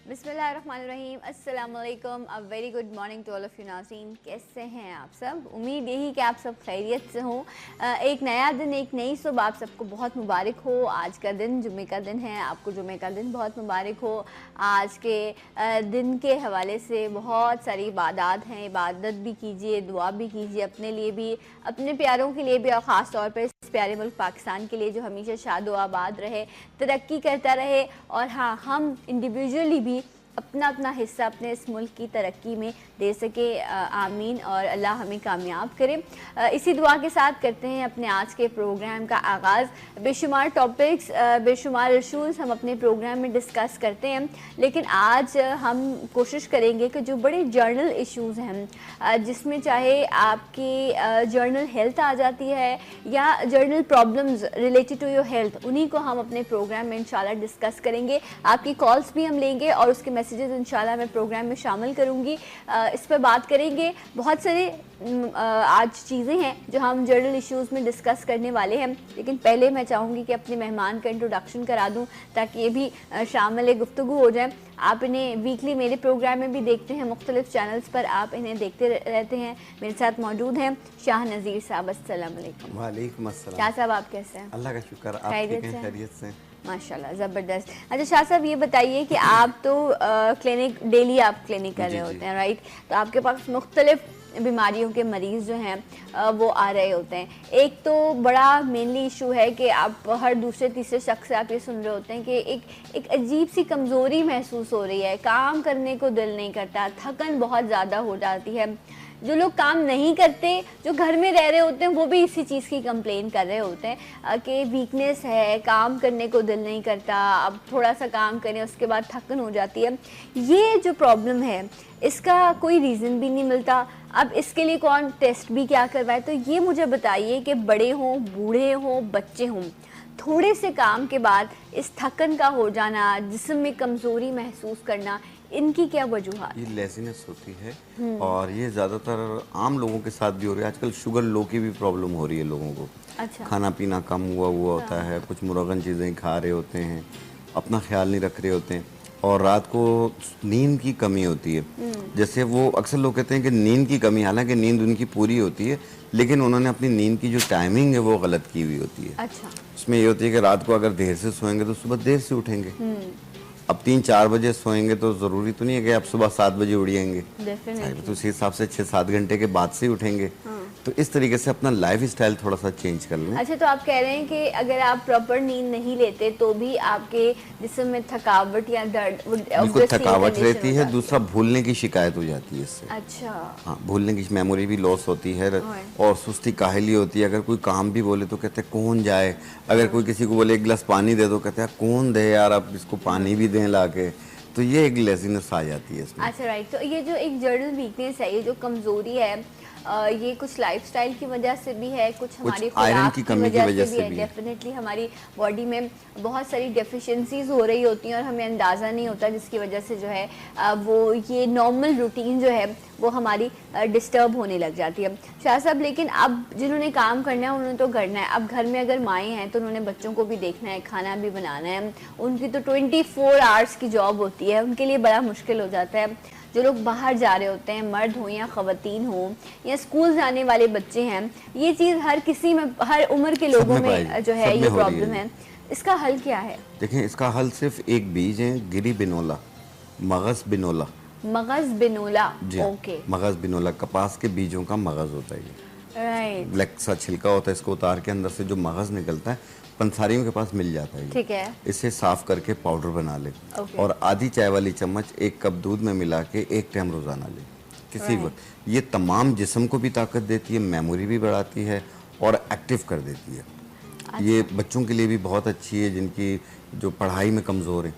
बिस्मिल्लाहिर्रहमानिर्रहीम, अस्सलाम वालेकुम, a very good morning to all of you नाज़रीन। कैसे हैं आप सब? उम्मीद यही कि आप सब खैरियत से हों। एक नया दिन, एक नई सुबह आप सबको बहुत मुबारक हो। आज का दिन जुमे का दिन है, आपको जुमे का दिन बहुत मुबारक हो। आज के दिन के हवाले से बहुत सारी इबादत हैं, इबादत भी कीजिए, दुआ भी कीजिए अपने लिए भी, अपने प्यारों के लिए भी, और ख़ास तौर पर इस प्यारे मुल्क पाकिस्तान के लिए जो हमेशा शादो आबाद रहे, तरक्की करता रहे। और हाँ, हम इंडिविजुअली भी अपना अपना हिस्सा अपने इस मुल्क की तरक्की में दे सके। आमीन, और अल्लाह हमें कामयाब करे। इसी दुआ के साथ करते हैं अपने आज के प्रोग्राम का आगाज़। बेशुमार टॉपिक्स, बेशुमार इशूज़ हम अपने प्रोग्राम में डिस्कस करते हैं, लेकिन आज हम कोशिश करेंगे कि जो बड़े जर्नल इशूज़ हैं, जिसमें चाहे आपकी जर्नल हेल्थ आ जाती है या general problems related to your health, उन्हीं को हम अपने प्रोग्राम में इंशाल्लाह डिस्कस करेंगे। आपकी कॉल्स भी हम लेंगे और उसके मैसेजेस इंशाल्लाह मैं प्रोग्राम में शामिल करूँगी। इस पर बात करेंगे। बहुत सारे आज चीज़ें हैं जो हम जर्नल इश्यूज़ में डिस्कस करने वाले हैं, लेकिन पहले मैं चाहूँगी कि अपने मेहमान का इंट्रोडक्शन करा दूँ ताकि ये भी शामिल गुफ्तगू हो जाए। आप इन्हें वीकली मेरे प्रोग्राम में भी देखते हैं, मुख्तलिफ चैनल्स पर आप इन्हें देखते रहते हैं। मेरे साथ मौजूद हैं शाह नज़ीर साहब। अस्सलाम वालेकुम। वालेकुम अस्सलाम। शाह साहब, आप कैसे हैं? अल्लाह का शुक्र, आप ठीक हैं? खैरियत से? माशाल्लाह, ज़बरदस्त। अच्छा शाह साहब, ये बताइए कि आप तो क्लिनिक डेली आप क्लिनिक कर रहे होते हैं, राइट? तो आपके पास मुख्तलिफ बीमारियों के मरीज़ जो हैं वो आ रहे होते हैं। एक तो बड़ा मेनली इशू है कि आप हर दूसरे तीसरे शख्स से आप ये सुन रहे होते हैं कि एक अजीब सी कमज़ोरी महसूस हो रही है, काम करने को दिल नहीं करता, थकन बहुत ज़्यादा हो जाती है। जो लोग काम नहीं करते, जो घर में रह रहे होते हैं, वो भी इसी चीज़ की कंप्लेन कर रहे होते हैं कि वीकनेस है, काम करने को दिल नहीं करता, अब थोड़ा सा काम करें उसके बाद थकन हो जाती है। ये जो प्रॉब्लम है, इसका कोई रीज़न भी नहीं मिलता। अब इसके लिए कौन टेस्ट भी क्या करवाए? तो ये मुझे बताइए कि बड़े हों, बूढ़े हों, बच्चे हों, थोड़े से काम के बाद इस थकन का हो जाना, जिस्म में कमज़ोरी महसूस करना, इनकी क्या वजूहात? ये लेज़ीनेस होती है और ये ज़्यादातर आम लोगों के साथ भी हो रही है। आजकल शुगर लो की भी प्रॉब्लम हो रही है लोगों को। अच्छा। खाना पीना कम हुआ होता है, कुछ मुरगन चीज़ें खा रहे होते हैं, अपना ख्याल नहीं रख रहे होते हैं, और रात को नींद की कमी होती है। जैसे वो अक्सर लोग कहते हैं कि नींद की कमी, हालांकि नींद उनकी पूरी होती है, लेकिन उन्होंने अपनी नींद की जो टाइमिंग है वो गलत की हुई होती है। अच्छा। उसमें ये होती है कि रात को अगर देर से सोएंगे तो सुबह देर से उठेंगे। अब 3-4 बजे सोएंगे तो ज़रूरी तो नहीं है कि आप सुबह 7 बजे उड़िएंगे, तो उसी हिसाब से 6-7 घंटे के बाद से ही उठेंगे। तो इस तरीके से अपना लाइफ स्टाइल थोड़ा सा चेंज कर लें। अच्छा, तो आप कह रहे हैं कि अगर आप प्रॉपर नींद नहीं लेते तो भी आपके जिस्म में थकावट या दर्द, बिल्कुल थकावट रहती है। दूसरा, भूलने की शिकायत हो जाती है इससे। अच्छा। हाँ, भूलने की मेमोरी भी लॉस होती है और सुस्ती काहली होती है। अगर कोई काम भी बोले तो कहते हैं कौन जाए, अगर कोई किसी को बोले एक गिलास पानी दे दो, कहते हैं कौन दे यार, आप इसको पानी भी दें ला के। तो ये एक लेजीनेस आ जाती है इसमें। अच्छा, राइट। तो ये जो एक जर्नल वीकनेस है, ये जो कमज़ोरी है, ये कुछ लाइफस्टाइल की वजह से भी है, कुछ हमारी खुराक की वजह से भी है। डेफिनेटली हमारी बॉडी में बहुत सारी डेफिशिएंसीज हो रही होती हैं और हमें अंदाज़ा नहीं होता, जिसकी वजह से जो है वो ये नॉर्मल रूटीन जो है वो हमारी डिस्टर्ब होने लग जाती है। शाह साहब, लेकिन अब जिन्होंने काम करना है उन्होंने तो करना है। अब घर में अगर माएँ हैं तो उन्होंने बच्चों को भी देखना है, खाना भी बनाना है। उनकी तो 24 आवर्स की जॉब होती है, उनके लिए बड़ा मुश्किल हो जाता है। जो लोग बाहर जा रहे होते हैं, मर्द हो या ख़वातीन हो या स्कूल जाने वाले बच्चे हैं, ये चीज़ हर किसी में, हर उम्र के लोगों में जो है ये प्रॉब्लम है। इसका हल क्या है? देखें, इसका हल सिर्फ एक बीज है, गिरी बिनोला, मगज़ बिनोला। मगज़ बिनोला, ओके। मगज़ बिनोला कपास के बीजों का मगज़ होता है ये। राइट। ब्लैक सा छिलका होता है, इसको उतार के अंदर से जो मगज़ निकलता है पंसारियों के पास मिल जाता है। ठीक है। इसे साफ करके पाउडर बना ले और आधी चाय वाली चम्मच 1 कप दूध में मिला के 1 टाइम रोजाना ले किसी वक्त। ये तमाम जिस्म को भी ताकत देती है, मेमोरी भी बढ़ाती है और एक्टिव कर देती है। अच्छा। ये बच्चों के लिए भी बहुत अच्छी है, जिनकी जो पढ़ाई में कमज़ोर है,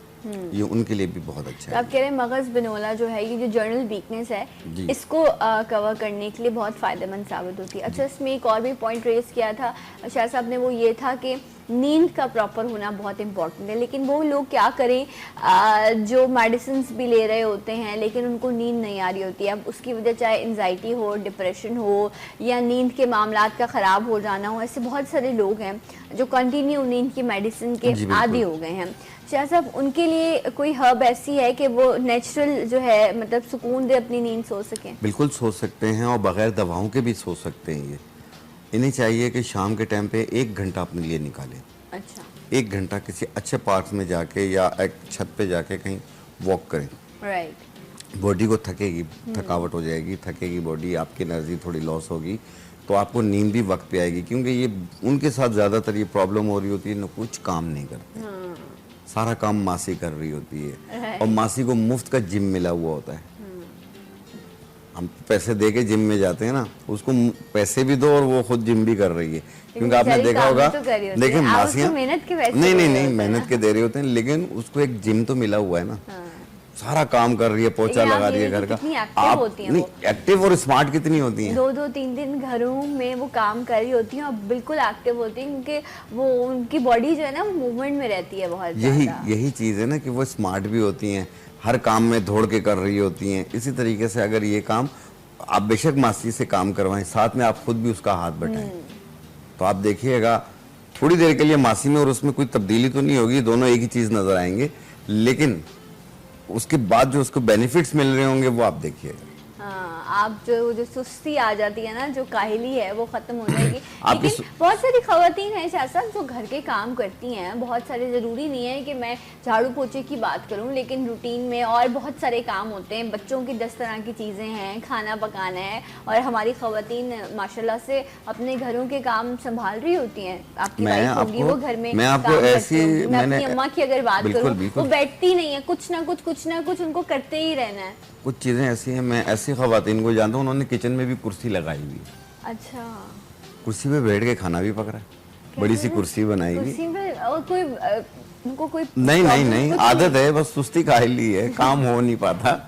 ये उनके लिए भी बहुत अच्छा है। आप कह रहे हैं मगज़ बिनोला जो है, ये जो जर्नल वीकनेस है, इसको कवर करने के लिए बहुत फ़ायदेमंद साबित होती है। अच्छा, इसमें एक और भी पॉइंट रेस किया था शाह साहब ने, वो ये था कि नींद का प्रॉपर होना बहुत इंपॉर्टेंट है। लेकिन वो लोग क्या करें जो मेडिसिन भी ले रहे होते हैं लेकिन उनको नींद नहीं आ रही होती है। अब उसकी वजह चाहे एंजाइटी हो, डिप्रेशन हो या नींद के मामलात का ख़राब हो जाना हो, ऐसे बहुत सारे लोग हैं जो कंटिन्यू नींद की मेडिसिन के आदी हो गए हैं। शाह साहब, उनके लिए कोई हर्ब ऐसी है कि वो नेचुरल जो है मतलब सुकून दे अपनी नींद सो सकें? बिल्कुल सो सकते हैं और बगैर दवाओं के भी सो सकते हैं। ये इन्हें चाहिए कि शाम के टाइम पे 1 घंटा अपने लिए निकालें। अच्छा। 1 घंटा किसी अच्छे पार्क में जाके या एक छत पे जाके कहीं वॉक करें। राइट। बॉडी को थकेगी, थकावट हो जाएगी, थकेगी बॉडी, आपकी एनर्जी थोड़ी लॉस होगी, तो आपको नींद भी वक्त पे आएगी। क्योंकि ये उनके साथ ज़्यादातर ये प्रॉब्लम हो रही होती है, न कुछ काम नहीं करते, सारा काम मासी कर रही होती है और मासी को मुफ्त का जिम मिला हुआ होता है। हम पैसे दे के जिम में जाते हैं ना, उसको पैसे भी दो और वो खुद जिम भी कर रही है। क्योंकि आपने देखा होगा, देखिए मासियाँ मेहनत के पैसे नहीं मेहनत के दे रहे होते हैं, लेकिन उसको एक जिम तो मिला हुआ है ना। सारा काम कर रही है, पोछा लगा रही है घर का। आप नहीं, एक्टिव और स्मार्ट कितनी होती हैं। 2-2 3-3 घरों में वो काम कर रही होती हैं और बिल्कुल एक्टिव होती हैं, क्योंकि वो उनकी बॉडी जो है ना वो मूवमेंट में रहती है बहुत ज़्यादा। यही चीज़ है ना कि वो स्मार्ट भी होती हैं, हर काम में दौड़ के कर रही होती हैं। इसी तरीके से अगर ये काम आप बेशक मासी से काम करवाएं, साथ में आप खुद भी उसका हाथ बटाएं, तो आप देखिएगा थोड़ी देर के लिए मासी में और उसमें कोई तब्दीली तो नहीं होगी, दोनों एक ही चीज़ नजर आएंगे, लेकिन उसके बाद जो उसको बेनिफिट्स मिल रहे होंगे वो आप देखिएगा। आप जो सुस्ती आ जाती है ना, जो काहिली है वो खत्म हो जाएगी। लेकिन बहुत सारी खवातीन हैं शाह साहब जो घर के काम करती हैं, बहुत सारे, ज़रूरी नहीं है कि मैं झाड़ू पोछे की बात करूं, लेकिन रूटीन में और बहुत सारे काम होते हैं। बच्चों की 10 तरह की चीज़ें हैं, खाना पकाना है, और हमारी खवातीन माशाल्लाह से अपने घरों के काम संभाल रही होती हैं। आपकी वाइफ होगी, वो घर में मैं आपको ऐसी, मैं अपनी अम्मा की अगर बात करूँ, वो बैठती नहीं है, कुछ ना कुछ उनको करते ही रहना है। कुछ चीज़ें ऐसी हैं, मैं ऐसी खवातीन को जानता हूँ, उन्होंने किचन में भी कुर्सी लगाई हुई है। अच्छा। कुर्सी पे बैठ के खाना भी पक रहा है, बड़ी सी कुर्सी बनाई हुई। कुर्सी पे और कोई उनको कोई नहीं आदत है, बस सुस्ती काहिली है, काम हो नहीं पाता।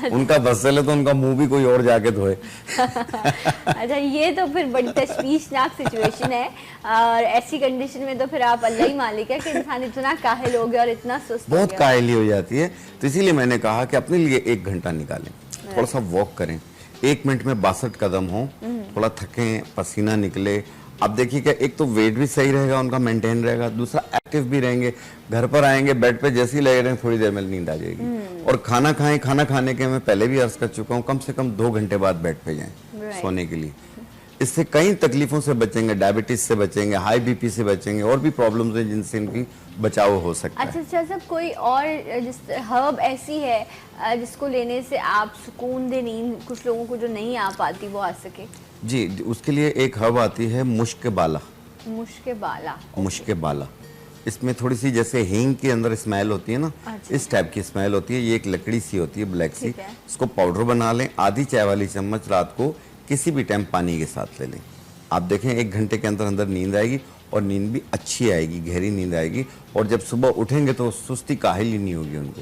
उनका बस चले तो उनका मुंह भी कोई और जाके धोए। अच्छा, ये तो फिर बड़ी तशवीशनाक सिचुएशन है, और ऐसी कंडीशन में तो फिर आप अल्लाह ही मालिक है कि इंसान इतना काहिल हो गया और इतना सुस्त बहुत काहिली हो जाती है। तो इसीलिए मैंने कहा कि अपने लिए 1 घंटा निकालें, थोड़ा सा वॉक करें, 1 मिनट में 62 कदम हो, थोड़ा थकें, पसीना निकले। आप देखिए कि एक तो वेट भी सही रहेगा, उनका मेंटेन रहेगा, दूसरा एक्टिव भी रहेंगे। घर पर आएंगे, बेड पे जैसे ही लगे रहें, थोड़ी देर में नींद आ जाएगी। और खाना खाएं, खाना खाने के मैं पहले भी अर्ज कर चुका हूँ, कम से कम 2 घंटे बाद बेड पे जाएं सोने के लिए। इससे कई तकलीफों से बचेंगे, डायबिटीज से बचेंगे, हाई बीपी से बचेंगे, और भी प्रॉब्लम्स हैं जिनसे इनकी बचाव हो सकता है। अच्छा सब कोई और जिस हर्ब ऐसी है जिसको लेने से आप सुकून दे नींद, कुछ लोगों को जो नहीं आ पाती वो आ सके? जी, उसके लिए एक हर्ब आती है मुश्क बाला। मुश्क बाला। इसमें थोड़ी सी जैसे हींग के अंदर स्मेल होती है ना, इस टाइप की स्मेल होती है। ये एक लकड़ी सी होती है, ब्लैक सी। इसको पाउडर बना लें, आधी चाय वाली चम्मच रात को किसी भी टाइम पानी के साथ ले लें। आप देखें 1 घंटे के अंदर अंदर नींद आएगी, और नींद भी अच्छी आएगी, गहरी नींद आएगी। और जब सुबह उठेंगे तो सुस्ती काहिल नहीं होगी उनको,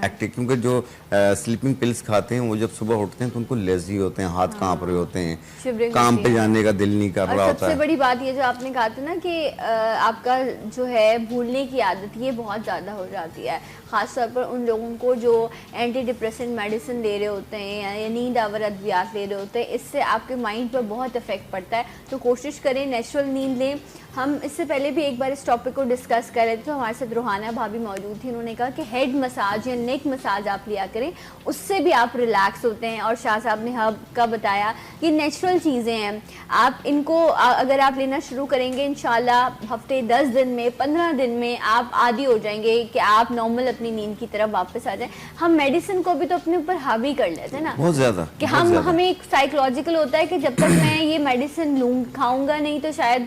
एक्टिव। क्योंकि जो स्लीपिंग पिल्स खाते हैं वो जब सुबह उठते हैं तो उनको लेजी होते हैं, हाथ कांप रहे होते हैं, काम पे जाने का दिल नहीं कर रहा होता है। सबसे बड़ी बात ये जो आपने कहा था ना कि आपका जो है भूलने की आदत, ये बहुत ज़्यादा हो जाती है, ख़ासतौर पर उन लोगों को जो एंटी डिप्रेसेंट मेडिसिन ले रहे होते हैं या नींद आवर अद्वियात ले रहे होते हैं। इससे आपके माइंड पर बहुत इफेक्ट पड़ता है। तो कोशिश करें नेचुरल नींद लें। हम इससे पहले भी एक बार इस टॉपिक को डिस्कस कर रहे थे, तो हमारे साथ रूहाना भाभी मौजूद थी। उन्होंने कहा कि हेड मसाज या नेक मसाज आप लिया करें, उससे भी आप रिलैक्स होते हैं। और शाह साहब ने हर्ब का बताया, ये नेचुरल चीज़ें हैं, आप इनको अगर आप लेना शुरू करेंगे इंशाल्लाह हफ्ते 10 दिन में, 15 दिन में आप आदी हो जाएंगे कि आप नॉर्मल अपनी नींद की तरफ वापस आ जाएं। हम मेडिसिन को भी तो अपने ऊपर हावी कर लेते हैं ना, बहुत ज़्यादा, कि हमें एक साइकोलॉजिकल होता है कि जब तक मैं ये मेडिसिन खाऊंगा नहीं तो शायद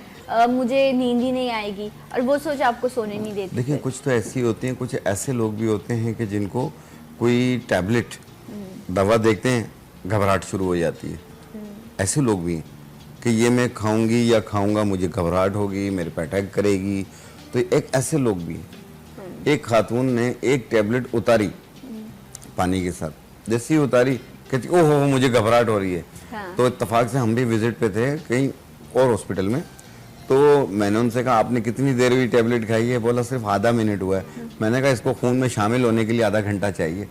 मुझे नींद ही नहीं आएगी, और वो सोच आपको सोने नहीं देती। देखिए कुछ तो ऐसी होती हैं, कुछ ऐसे लोग भी होते हैं कि जिनको कोई टैबलेट दवा देखते हैं घबराहट शुरू हो जाती है। ऐसे लोग भी हैं कि ये मैं खाऊंगी या खाऊंगा मुझे घबराहट होगी, मेरे पे अटैक करेगी। तो एक ऐसे लोग भी हैं। एक खातून ने एक टैबलेट उतारी पानी के साथ, जैसे ही उतारी कहती ओहो मुझे घबराहट हो रही है। तो इत्तेफाक से हम भी विजिट पे थे कहीं और हॉस्पिटल में, तो मैंने उनसे कहा आपने कितनी देर हुई टैबलेट खाई है? बोला सिर्फ आधा मिनट हुआ है। मैंने कहा इसको खून में शामिल होने के लिए आधा घंटा चाहिए।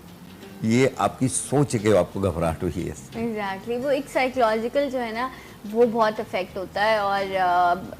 ये आपकी सोच के आपको घबराहट हुई है। एग्जैक्टली वो एक साइकोलॉजिकल जो है ना वो बहुत अफेक्ट होता है, और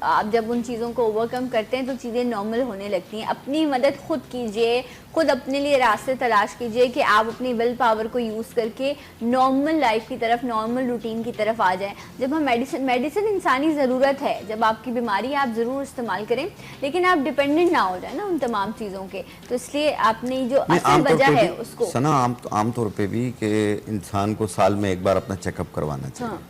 आप जब उन चीज़ों को ओवरकम करते हैं तो चीज़ें नॉर्मल होने लगती हैं। अपनी मदद खुद कीजिए, खुद अपने लिए रास्ते तलाश कीजिए कि आप अपनी विल पावर को यूज़ करके नॉर्मल लाइफ की तरफ, नॉर्मल रूटीन की तरफ आ जाएं। जब हम मेडिसिन इंसानी ज़रूरत है, जब आपकी बीमारी है आप ज़रूर इस्तेमाल करें, लेकिन आप डिपेंडेंट ना हो जाए ना उन तमाम चीज़ों के। तो इसलिए आपने जो असल वजह है उसको सना आमतौर पे भी कि इंसान को साल में एक बार अपना चेकअप करवाना चाहिए। हाँ।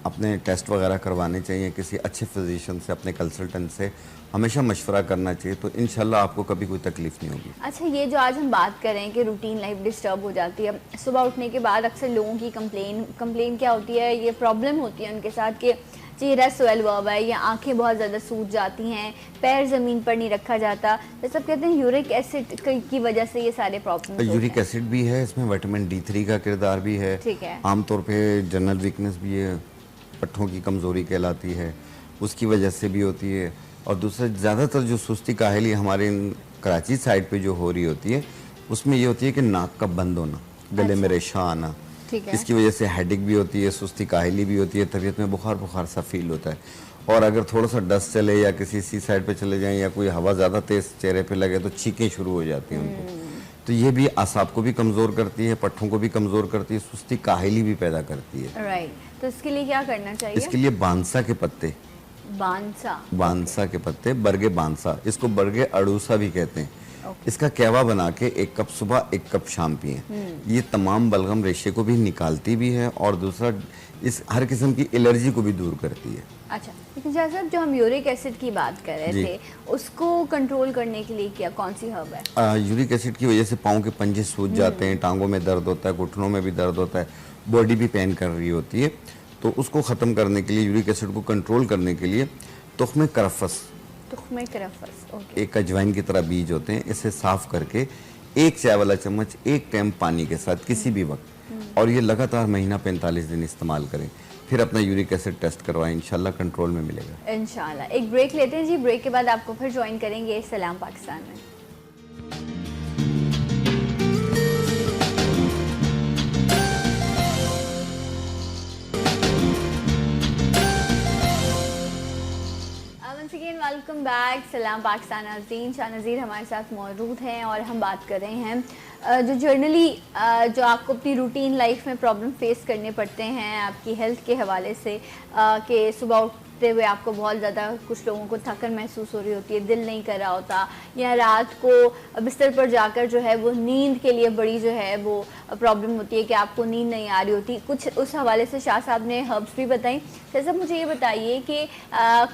अपने टेस्ट वगैरह करवाने चाहिए, किसी अच्छे फिजिशियन से, अपने कंसल्टेंट से हमेशा मशवरा करना चाहिए, तो इंशाल्लाह आपको कभी कोई तकलीफ नहीं होगी। अच्छा, ये जो आज हम बात कर रहे हैं कि रूटीन लाइफ डिस्टर्ब हो जाती है, सुबह उठने के बाद अक्सर लोगों की कंप्लेन क्या होती है, ये प्रॉब्लम होती है उनके साथ कि चेहरा स्वेल हुआ हुआ है या आंखें बहुत ज़्यादा सूज जाती हैं, पैर ज़मीन पर नहीं रखा जाता। तो सब कहते हैं यूरिक एसिड की वजह से ये सारे प्रॉब्लम। यूरिक एसिड भी है इसमें, विटामिन D3 का किरदार भी है। ठीक है। आमतौर पे जनरल वीकनेस भी है, पट्ठों की कमज़ोरी कहलाती है, उसकी वजह से भी होती है। और दूसरा ज़्यादातर जो सुस्ती काहली हमारे कराची साइड पे जो हो रही होती है, उसमें ये होती है कि नाक का बंद होना, गले में रेशा आना, इसकी वजह से हेडेक भी होती है, सुस्ती काहली भी होती है, तबीयत में बुखार सा फील होता है। और अगर थोड़ा सा डस्ट चले या किसी सी साइड पे चले जाएं या कोई हवा ज़्यादा तेज़ चेहरे पे लगे तो छींकें शुरू हो जाती हैं उनको। तो ये भी आसाब को भी कमज़ोर करती है, पट्ठों को भी कमज़ोर करती है, सुस्ती काहली भी पैदा करती है। राइट, तो इसके लिए क्या करना चाहिए? इसके लिए बांसा के पत्ते, बांसा के पत्ते, बरगे बांसा, इसको बरगे अड़ूसा भी कहते हैं। इसका कहवा बना के 1 कप सुबह 1 कप शाम पिए। ये तमाम बलगम रेशे को भी निकालती भी है और दूसरा इस हर किस्म की एलर्जी को भी दूर करती है। अच्छा, लेकिन साहब जो हम यूरिक एसिड की बात कर रहे थे, उसको कंट्रोल करने के लिए क्या कौन सी हर्ब है? यूरिक एसिड की वजह से पाँव के पंजे सूज जाते हैं, टांगों में दर्द होता है, घुटनों में भी दर्द होता है, बॉडी भी पेन कर रही होती है। तो उसको ख़त्म करने के लिए, यूरिक एसिड को कंट्रोल करने के लिए तुख्मे करफस, ओके। एक अजवाइन की तरह बीज होते हैं, इसे साफ करके 1 चाय वाला चम्मच 1 टाइम पानी के साथ किसी भी वक्त, और ये लगातार महीना 45 दिन इस्तेमाल करें, फिर अपना यूरिक एसिड टेस्ट करवाएं, इंशाल्लाह कंट्रोल में मिलेगा। इंशाल्लाह। एक ब्रेक लेते हैं जी, ब्रेक के बाद आपको फिर ज्वाइन करेंगे सलाम पाकिस्तान में। वेलकम बैक, सलाम पाकिस्तान। नाज़रीन, शाह नज़ीर हमारे साथ मौजूद हैं और हम बात कर रहे हैं जो जर्नली जो आपको अपनी रूटीन लाइफ में प्रॉब्लम फेस करने पड़ते हैं आपकी हेल्थ के हवाले से, कि सुबह उठते हुए आपको बहुत ज़्यादा, कुछ लोगों को थकन महसूस हो रही होती है, दिल नहीं कर रहा होता, या रात को बिस्तर पर जाकर जो है वो नींद के लिए बड़ी जो है वो प्रॉब्लम होती है कि आपको नींद नहीं आ रही होती। कुछ उस हवाले से शाह साहब ने हर्ब्स भी बताई। जैसे मुझे ये बताइए कि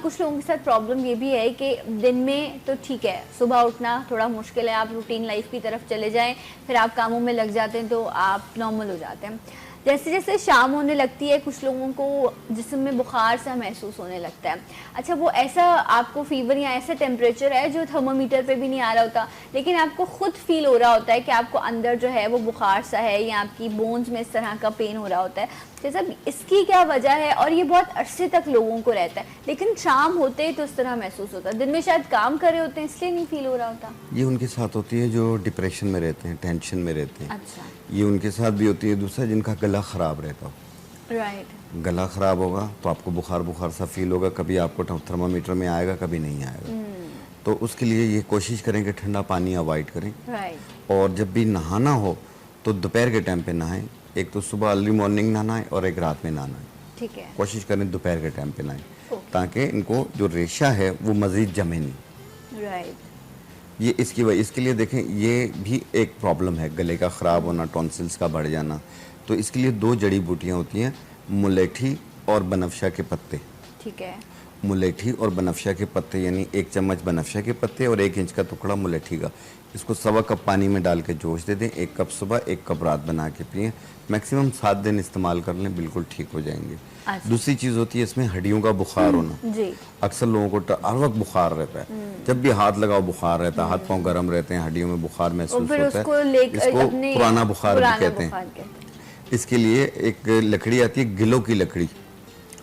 कुछ लोगों के साथ प्रॉब्लम ये भी है कि दिन में तो ठीक है, सुबह उठना थोड़ा मुश्किल है, आप रूटीन लाइफ की तरफ चले जाएं, फिर आप कामों में लग जाते हैं तो आप नॉर्मल हो जाते हैं। जैसे जैसे शाम होने लगती है कुछ लोगों को जिस्म में बुखार सा महसूस होने लगता है। अच्छा, वो ऐसा आपको फीवर या ऐसा टेम्परेचर है जो थर्मोमीटर पे भी नहीं आ रहा होता, लेकिन आपको खुद फील हो रहा होता है कि आपको अंदर जो है वो बुखार सा है या आपकी बोन्स में इस तरह का पेन हो रहा होता है। जैसा इसकी क्या वजह है? और ये बहुत अरसे तक लोगों को रहता है, लेकिन शाम होते ही तो इस तरह महसूस होता है। दिन में शायद काम कर रहे होते हैं इसलिए नहीं फील हो रहा होता। ये उनके साथ होती है जो डिप्रेशन में रहते हैं, टेंशन में रहते हैं। अच्छा, ये उनके साथ भी होती है। दूसरा, जिनका गला ख़राब रहता हो, राइट, गला ख़राब होगा तो आपको बुखार सा फील होगा, कभी आपको थर्मामीटर में आएगा, कभी नहीं आएगा। तो उसके लिए ये कोशिश करें कि ठंडा पानी अवॉइड करें, राइट। और जब भी नहाना हो तो दोपहर के टाइम पे नहाएं। एक तो सुबह अर्ली मॉर्निंग नहाना है और एक रात में नहाना है। ठीक है, कोशिश करें दोपहर के टाइम पे नहाएं, ताकि इनको जो रेशा है वो मज़ीद जमे नहीं। राइट। ये इसके लिए देखें, ये भी एक प्रॉब्लम है, गले का ख़राब होना, टॉन्सिल्स का बढ़ जाना। तो इसके लिए 2 जड़ी बूटियाँ होती हैं, मुलेठी और बनफशा के पत्ते। ठीक है, मुलेठी और बनफशा के पत्ते, यानी 1 चम्मच बनफशा के पत्ते और 1 इंच का टुकड़ा मुलेठी का, इसको 1.25 कप पानी में डाल के जोश दे दें। 1 कप सुबह 1 कप रात बना के पिएं। मैक्सिमम 7 दिन इस्तेमाल कर लें, बिल्कुल ठीक हो जाएंगे। अच्छा। दूसरी चीज़ होती है इसमें हड्डियों का बुखार होना। जी। अक्सर लोगों को हर वक्त बुखार रहता है, जब भी हाथ लगाओ बुखार रहता है, हाथ पाँव गर्म रहते हैं, हड्डियों में बुखार महसूस होता है, इसको पुराना बुखार भी कहते हैं। इसके लिए एक लकड़ी आती है, गिलों की लकड़ी,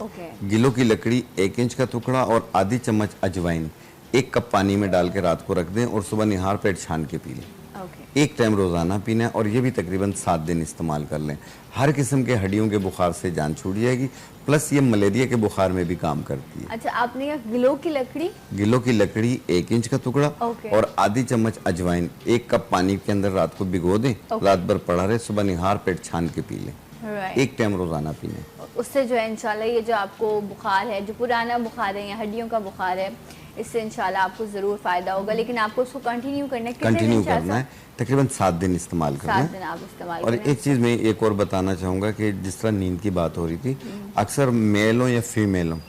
ओके गिलों की लकड़ी 1 इंच का टुकड़ा और आधी चम्मच अजवाइन 1 कप पानी में डाल के रात को रख दें और सुबह निहार पेट छान के पी लें। ओके एक टाइम रोजाना पीना है और ये भी तकरीबन 7 दिन इस्तेमाल कर लें। हर किस्म के हड्डियों के बुखार से जान छूट जाएगी, प्लस ये मलेरिया के बुखार में भी काम करती है। अच्छा, आपने कहा गिलों की लकड़ी? गिलों की लकड़ी 1 इंच का टुकड़ा ओके। और आधी चम्मच अजवाइन 1 कप पानी के अंदर रात को भिगो दें। रात भर पड़ा रहे, सुबह निहार पेट छान के पी लें। राइट। एक टाइम रोजाना पीने। उससे जो है इंशाल्लाह ये जो आपको बुखार है, जो पुराना बुखार है या हड्डियों का बुखार है, इससे इंशाल्लाह आपको ज़रूर फ़ायदा होगा। लेकिन आपको उसको कंटिन्यू करना है। कंटिन्यू करना है, तकरीबन 7 दिन इस्तेमाल करना है। 7 दिन आप इस्तेमाल और करें। एक चीज़ मैं एक और बताना चाहूँगा कि जिस तरह नींद की बात हो रही थी, अक्सर मेल हो या फीमेल हो,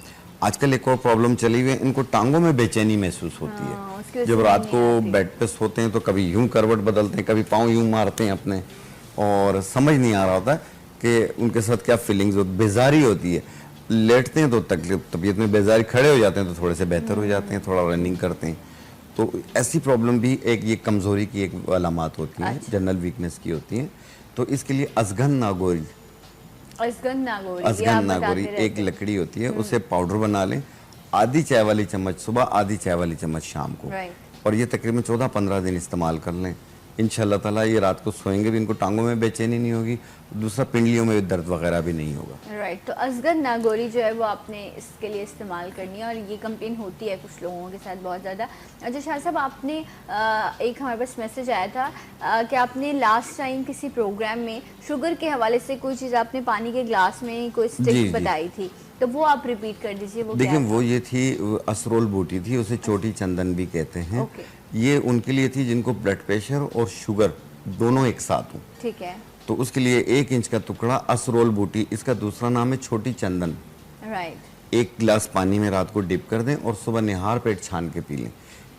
आजकल एक और प्रॉब्लम चली हुई है, इनको टांगों में बेचैनी महसूस होती उसकी है। वजह जब से रात नींद को नहीं आती। बेड पे सोते हैं तो कभी यूं करवट बदलते हैं, कभी पाँव यूं मारते हैं अपने, और समझ नहीं आ रहा होता है कि उनके साथ क्या फीलिंग्स होती, बेजारी होती है। लेटते हैं तो तबीयत में बेजारी, खड़े हो जाते हैं तो थोड़े से बेहतर हो जाते हैं, थोड़ा रनिंग करते हैं। तो ऐसी प्रॉब्लम भी एक ये कमज़ोरी की एक अलामत होती हैं, जनरल वीकनेस की होती हैं। तो इसके लिए अजगन नागोरी, अजगन नागोरी, ये अजगन आप नागोरी बताते एक रहते हैं। लकड़ी होती है, उसे पाउडर बना लें। आधी चाय वाली चम्मच सुबह, आधी चाय वाली चम्मच शाम को, राइट। और ये तकरीबन 14-15 दिन इस्तेमाल कर लें। इंशाल्लाह ताला ये रात को सोएंगे भी, इनको टांगों में बेचैनी नहीं होगी, दूसरा पिंडलियों में दर्द वगैरह भी नहीं होगा। राइट। तो अजगर नागोरी जो है वो आपने इसके लिए इस्तेमाल करनी है, और ये कंप्लेन होती है कुछ लोगों के साथ बहुत ज़्यादा। अच्छा शाह साहब, आपने एक हमारे पास मैसेज आया था कि आपने लास्ट टाइम किसी प्रोग्राम में शुगर के हवाले से कोई चीज़ आपने पानी के ग्लास में कोई जी, स्टिक जी। बताई थी, तो वो आप रिपीट कर दीजिए। वो देखिए क्या वो ये थी असरोल बूटी थी, उसे चोटी चंदन भी कहते हैं। ओके। ये उनके लिए थी जिनको ब्लड प्रेशर और शुगर दोनों एक साथ हो, ठीक है। तो उसके लिए 1 इंच का टुकड़ा असरोल बूटी, इसका दूसरा नाम है छोटी चंदन, राइट। 1 गिलास पानी में रात को डिप कर दें और सुबह निहार पेट छान के पी लें।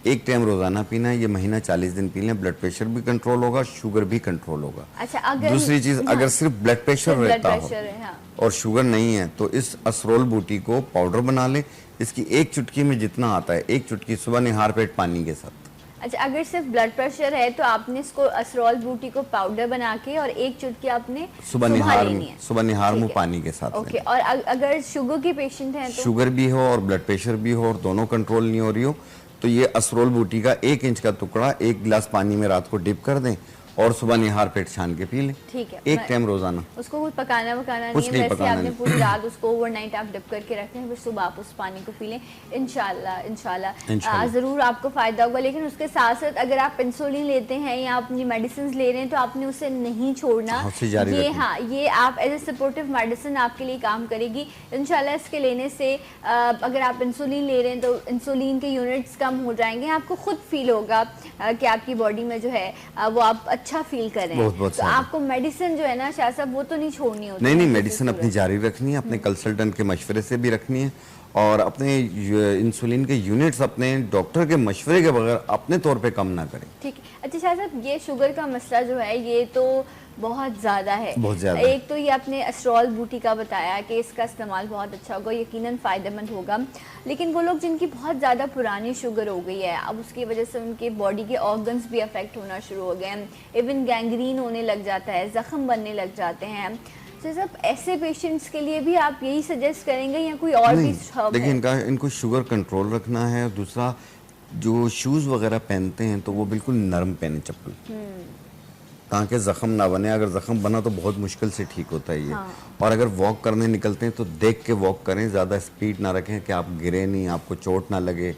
एक टाइम रोजाना पीना है, ये महीना 40 दिन पी लें। ब्लड प्रेशर भी कंट्रोल होगा, शुगर भी कंट्रोल होगा। अच्छा, अगर दूसरी चीज, अगर सिर्फ ब्लड प्रेशर ब्लड रहता हो प्रेशर है, हाँ। और शुगर नहीं है, तो इस असरोल बूटी को पाउडर बना लें। इसकी 1 चुटकी में जितना आता है, 1 चुटकी सुबह निहार पेट पानी के साथ। अच्छा, अगर सिर्फ ब्लड प्रेशर है तो आपने इसको असरॉल बूटी को पाउडर बना के और 1 चुटकी आपने सुबह निहार लेनी है। मुंह ठीक है। पानी के साथ ओके। लें। और अगर शुगर के पेशेंट हैं तो? शुगर भी हो और ब्लड प्रेशर भी हो और दोनों कंट्रोल नहीं हो रही हो, तो ये असरोल बूटी का 1 इंच का टुकड़ा 1 गिलास पानी में रात को डिप कर दें और सुबह निहार पेट छान के पी लें। ठीक है। एक टाइम रोजाना। उसको कुछ पकाना कुछ नहीं नहीं है, वैसे पकाना आपने नहीं। पूरी रात उसको ओवरनाइट आप डिप करके रखें, फिर सुबह आप उस पानी को पी लें। इंशाल्लाह ज़रूर आपको फ़ायदा होगा। लेकिन उसके साथ साथ अगर आप इंसुलिन लेते हैं या अपनी मेडिसिन ले रहे हैं तो आपने उसे नहीं छोड़ना। उसे जारी ये रखें। हाँ, ये आप एज ए सपोर्टिव मेडिसिन आपके लिए काम करेगी इंशाल्लाह। इसके लेने से अगर आप इंसुलिन ले रहे हैं तो इंसुलिन के यूनिट्स कम हो जाएंगे, आपको खुद फील होगा कि आपकी बॉडी में जो है वो आप अच्छा फील कर रहे हैं। बहुत तो आपको मेडिसिन जो है ना शाह साहब, वो तो नहीं छोड़नी होती नहीं, है किसी मेडिसिन अपनी सूरत। जारी रखनी है, अपने कंसल्टेंट के मशवरे से भी रखनी है, और अपने इंसुलिन के यूनिट्स अपने डॉक्टर के मशवरे के बगैर अपने तौर पे कम ना करें। ठीक है। अच्छा शाह साहब, ये शुगर का मसला जो है ये तो बहुत ज़्यादा है। बहुत ज़्यादा। एक तो ये आपने अस्ट्रॉल बूटी का बताया कि इसका इस्तेमाल बहुत अच्छा होगा, यकीनन फ़ायदेमंद होगा। लेकिन वो लोग जिनकी बहुत ज़्यादा पुरानी शुगर हो गई है, अब उसकी वजह से उनके बॉडी के ऑर्गन्स भी अफेक्ट होना शुरू हो गए हैं, इवन गैंग्रीन होने लग जाता है, ज़ख्म बनने लग जाते हैं। तो सब ऐसे पेशेंट्स के लिए भी आप यही सजेस्ट करेंगे या कोई और भी herb देखिए है? इनको शुगर कंट्रोल रखना है। दूसरा, जो शूज़ वगैरह पहनते हैं तो वो बिल्कुल नरम पहने चप्पल, ताकि ज़ख्म ना बने। अगर ज़ख्म बना तो बहुत मुश्किल से ठीक होता है ये। और अगर वॉक करने निकलते हैं तो देख के वॉक करें, ज़्यादा स्पीड ना रखें कि आप गिरे नहीं, आपको चोट ना लगे।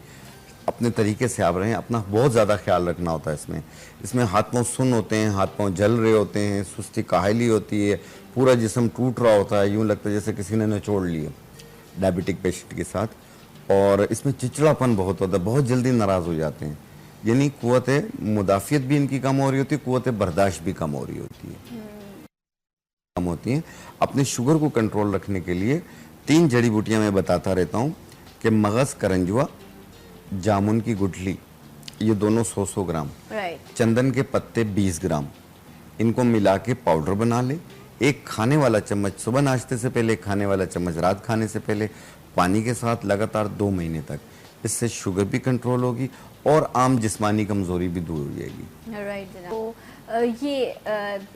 अपने तरीके से आप रहें, अपना बहुत ज़्यादा ख्याल रखना होता है इसमें हाथ पाँव सुन्न होते हैं, हाथ पाँव जल रहे होते हैं, सुस्ती काहली होती है, पूरा जिस्म टूट रहा होता है, यूँ लगता है जैसे किसी ने निचोड़ लिया, डायबिटिक पेशेंट के साथ। और इसमें चिड़चिड़ापन बहुत होता है, बहुत जल्दी नाराज़ हो जाते हैं, यानी कुव्वत मुदाफ़ियत भी इनकी कम हो रही होती है, कुव्वत बर्दाश्त भी कम हो रही होती है, कम होती हैं। अपने शुगर को कंट्रोल रखने के लिए 3 जड़ी बूटियाँ मैं बताता रहता हूँ कि मगज़, करंजुआ, जामुन की गुठली, ये दोनों 100-100 ग्राम, राइट। चंदन के पत्ते 20 ग्राम, इनको मिला के पाउडर बना ले। 1 खाने वाला चम्मच सुबह नाश्ते से पहले, 1 खाने वाला चम्मच रात खाने से पहले, पानी के साथ लगातार 2 महीने तक। इससे शुगर भी कंट्रोल होगी और आम जिस्मानी कमजोरी भी दूर हो जाएगी। राइट जनाब। तो ये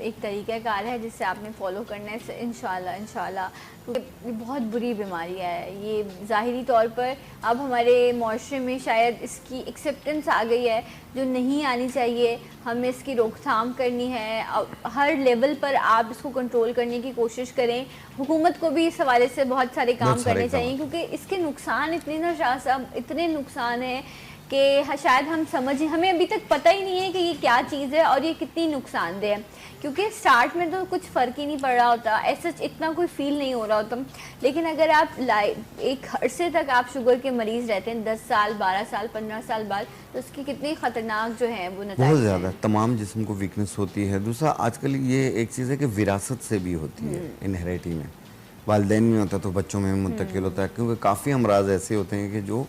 एक तरीक़ाकार है जिससे आपने फॉलो करना है इंशाल्लाह इंशाल्लाह, क्योंकि ये बहुत बुरी बीमारी है। ये ज़ाहिरी तौर पर अब हमारे माशरे में शायद इसकी एक्सेप्टेंस आ गई है जो नहीं आनी चाहिए। हमें इसकी रोकथाम करनी है, हर लेवल पर आप इसको कंट्रोल करने की कोशिश करें। हुकूमत को भी इस हवाले से बहुत सारे काम करने चाहिए, क्योंकि इसके नुकसान इतने ना शाह साहब, इतने नुकसान हैं कि शायद हम हमें अभी तक पता ही नहीं है कि ये क्या चीज़ है और ये कितनी नुकसानदेह है। क्योंकि स्टार्ट में तो कुछ फ़र्क ही नहीं पड़ रहा होता, ऐसा इतना कोई फील नहीं हो रहा होता, लेकिन अगर आप एक अरसे तक आप शुगर के मरीज़ रहते हैं 10 साल 12 साल 15 साल बाद, तो उसकी कितनी ख़तरनाक जो है वो नतीजे बहुत ज़्यादा तमाम जिस्म को वीकनेस होती है। दूसरा आजकल ये एक चीज़ है कि विरासत से भी होती है, इनहेरिटी में वालिदैन में होता है तो बच्चों में मुंतकिल होता है, क्योंकि काफ़ी अमराज ऐसे होते हैं कि जो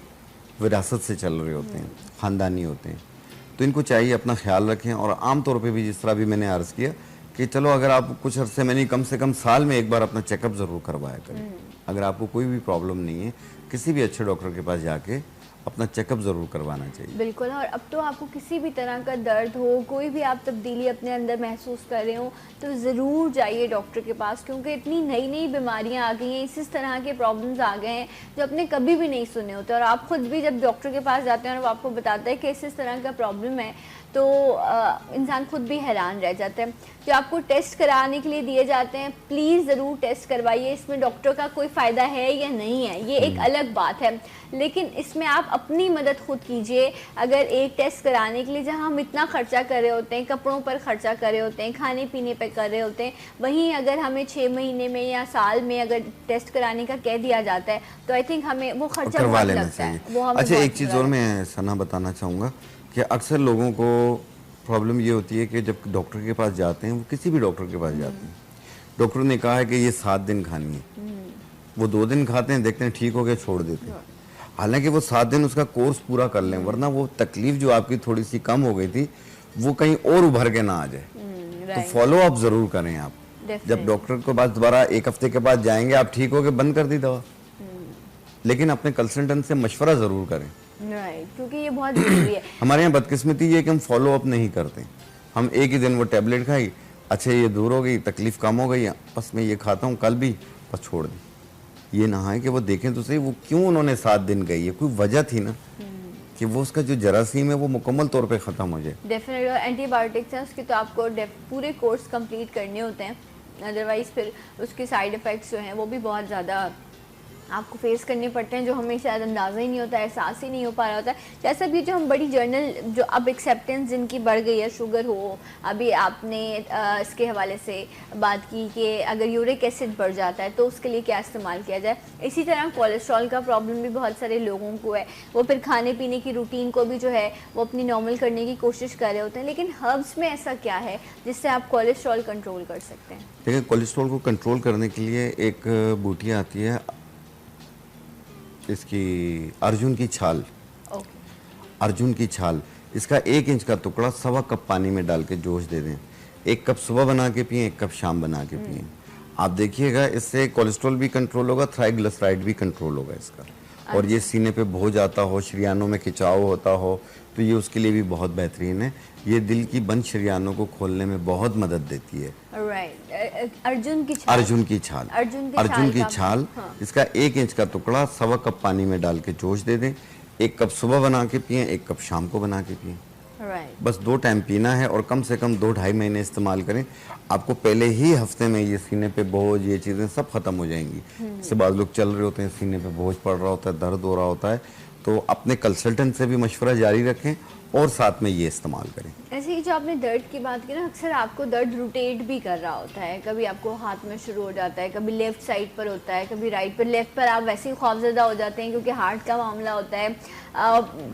विरासत से चल रहे होते हैं, ख़ानदानी होते हैं। तो इनको चाहिए अपना ख्याल रखें। और आम तौर पे भी जिस तरह भी मैंने अर्ज़ किया कि चलो अगर आप कुछ अरसे में नहीं, कम से कम साल में एक बार अपना चेकअप ज़रूर करवाया करें। अगर आपको कोई भी प्रॉब्लम नहीं है, किसी भी अच्छे डॉक्टर के पास जाके अपना चेकअप ज़रूर करवाना चाहिए। बिल्कुल। और अब तो आपको किसी भी तरह का दर्द हो, कोई भी आप तब्दीली अपने अंदर महसूस कर रहे हो, तो ज़रूर जाइए डॉक्टर के पास, क्योंकि इतनी नई नई बीमारियां आ गई हैं, इस तरह के प्रॉब्लम्स आ गए हैं जो आपने कभी भी नहीं सुने होते। और आप खुद भी जब डॉक्टर के पास जाते हैं और वो आपको बताता है कि इस तरह का प्रॉब्लम है, तो इंसान खुद भी हैरान रह जाता है। जो आपको टेस्ट कराने के लिए दिए जाते हैं, प्लीज़ ज़रूर टेस्ट करवाइए। इसमें डॉक्टर का कोई फ़ायदा है या नहीं है, ये एक अलग बात है, लेकिन इसमें आप अपनी मदद खुद कीजिए। अगर एक टेस्ट कराने के लिए जहां हम इतना ख़र्चा कर रहे होते हैं, कपड़ों पर ख़र्चा कर रहे होते हैं, खाने पीने पर कर रहे होते हैं, वहीं अगर हमें 6 महीने में या साल में अगर टेस्ट कराने का कह दिया जाता है, तो आई थिंक हमें वो खर्चा करवा बहुत लेना लगता है। चाहिए। वो हमें अच्छा, बहुत एक चीज़ और मैं सना बताना चाहूँगा कि अक्सर लोगों को प्रॉब्लम ये होती है कि जब डॉक्टर के पास जाते हैं, वो किसी भी डॉक्टर के पास जाते हैं, डॉक्टर ने कहा है कि ये 7 दिन खानी है, वो 2 दिन खाते हैं, देखते हैं ठीक हो गया, छोड़ देते हैं। हालांकि वो 7 दिन उसका कोर्स पूरा कर लें, वरना वो तकलीफ जो आपकी थोड़ी सी कम हो गई थी वो कहीं और उभर के ना आ जाए। तो फॉलो अप जरूर करें आप। जब डॉक्टर के पास दोबारा 1 हफ्ते के बाद जाएंगे, आप ठीक हो गए, बंद कर दी दवा, लेकिन अपने कंसल्टेंट से मशवरा जरूर करें। क्योंकि ये बहुत जरूरी है। हमारे यहाँ बदकिस्मती ये कि हम फॉलो अप नहीं करते। हम एक ही दिन वो टेबलेट खाई, अच्छा ये दूर हो गई, तकलीफ कम हो गई, बस मैं ये खाता हूँ कल भी, बस छोड़ दी। ये ना है कि वो देखें तो सही वो क्यों उन्होंने 7 दिन गई है, कोई वजह थी ना कि वो उसका जो जरासीम है वो मुकम्मल तौर पे ख़त्म हो जाए। डेफिनेटली एंटीबायोटिक्स हैं उसके, तो आपको पूरे कोर्स कंप्लीट करने होते हैं, अदरवाइज़ फिर उसके साइड इफ़ेक्ट्स जो हैं वो भी बहुत ज़्यादा आपको फेस करने पड़ते हैं, जो हमें शायद अंदाज़ा ही नहीं होता, एहसास ही नहीं हो पा रहा होता है। जैसा भी जो हम बड़ी जर्नल जो अब एक्सेप्टेंस जिनकी बढ़ गई है, शुगर हो, अभी आपने इसके हवाले से बात की कि अगर यूरिक एसिड बढ़ जाता है तो उसके लिए क्या इस्तेमाल किया जाए। इसी तरह कोलेस्ट्रॉल का प्रॉब्लम भी बहुत सारे लोगों को है, वो फिर खाने पीने की रूटीन को भी जो है वो अपनी नॉर्मल करने की कोशिश कर रहे होते हैं। लेकिन हर्ब्स में ऐसा क्या है जिससे आप कोलेस्ट्रॉल कंट्रोल कर सकते हैं? देखिए, कोलेस्ट्रॉल को कंट्रोल करने के लिए एक बूटियाँ आती है, इसकी अर्जुन की छाल। अर्जुन की छाल, इसका 1 इंच का टुकड़ा 1.25 कप पानी में डाल के जोश दे दें। 1 कप सुबह बना के पिएं, 1 कप शाम बना के पिएं। आप देखिएगा इससे कोलेस्ट्रॉल भी कंट्रोल होगा, ट्राइग्लिसराइड भी कंट्रोल होगा इसका। और ये सीने पे बोझ आता हो, शरियानों में खिंचाव होता हो, तो ये उसके लिए भी बहुत बेहतरीन है। ये दिल की बंद शरियानों को खोलने में बहुत मदद देती है। अर्जुन की छाल। अर्जुन की छाल, अर्जुन की छाल, इसका 1 इंच का टुकड़ा 1.25 कप पानी में डाल के जोश दे दें। 1 कप सुबह बना के पिएं, 1 कप शाम को बना के पिएं। बस 2 टाइम पीना है और कम से कम 2-2.5 महीने इस्तेमाल करें। आपको पहले ही हफ्ते में ये सीने पे बोझ, ये चीज़ें सब खत्म हो जाएंगी। इससे बाद लोग चल रहे होते हैं, सीने पे बोझ पड़ रहा होता है, दर्द हो रहा होता है, तो अपने कंसल्टेंट से भी मशवरा जारी रखें और साथ में ये इस्तेमाल करें। ऐसे ही जो आपने दर्द की बात की ना, अक्सर आपको दर्द रोटेट भी कर रहा होता है, कभी आपको हाथ में शुरू हो जाता है, कभी लेफ्ट साइड पर होता है, कभी राइट पर। लेफ्ट पर आप वैसे ही खौफजदा हो जाते हैं क्योंकि हार्ट का मामला होता है,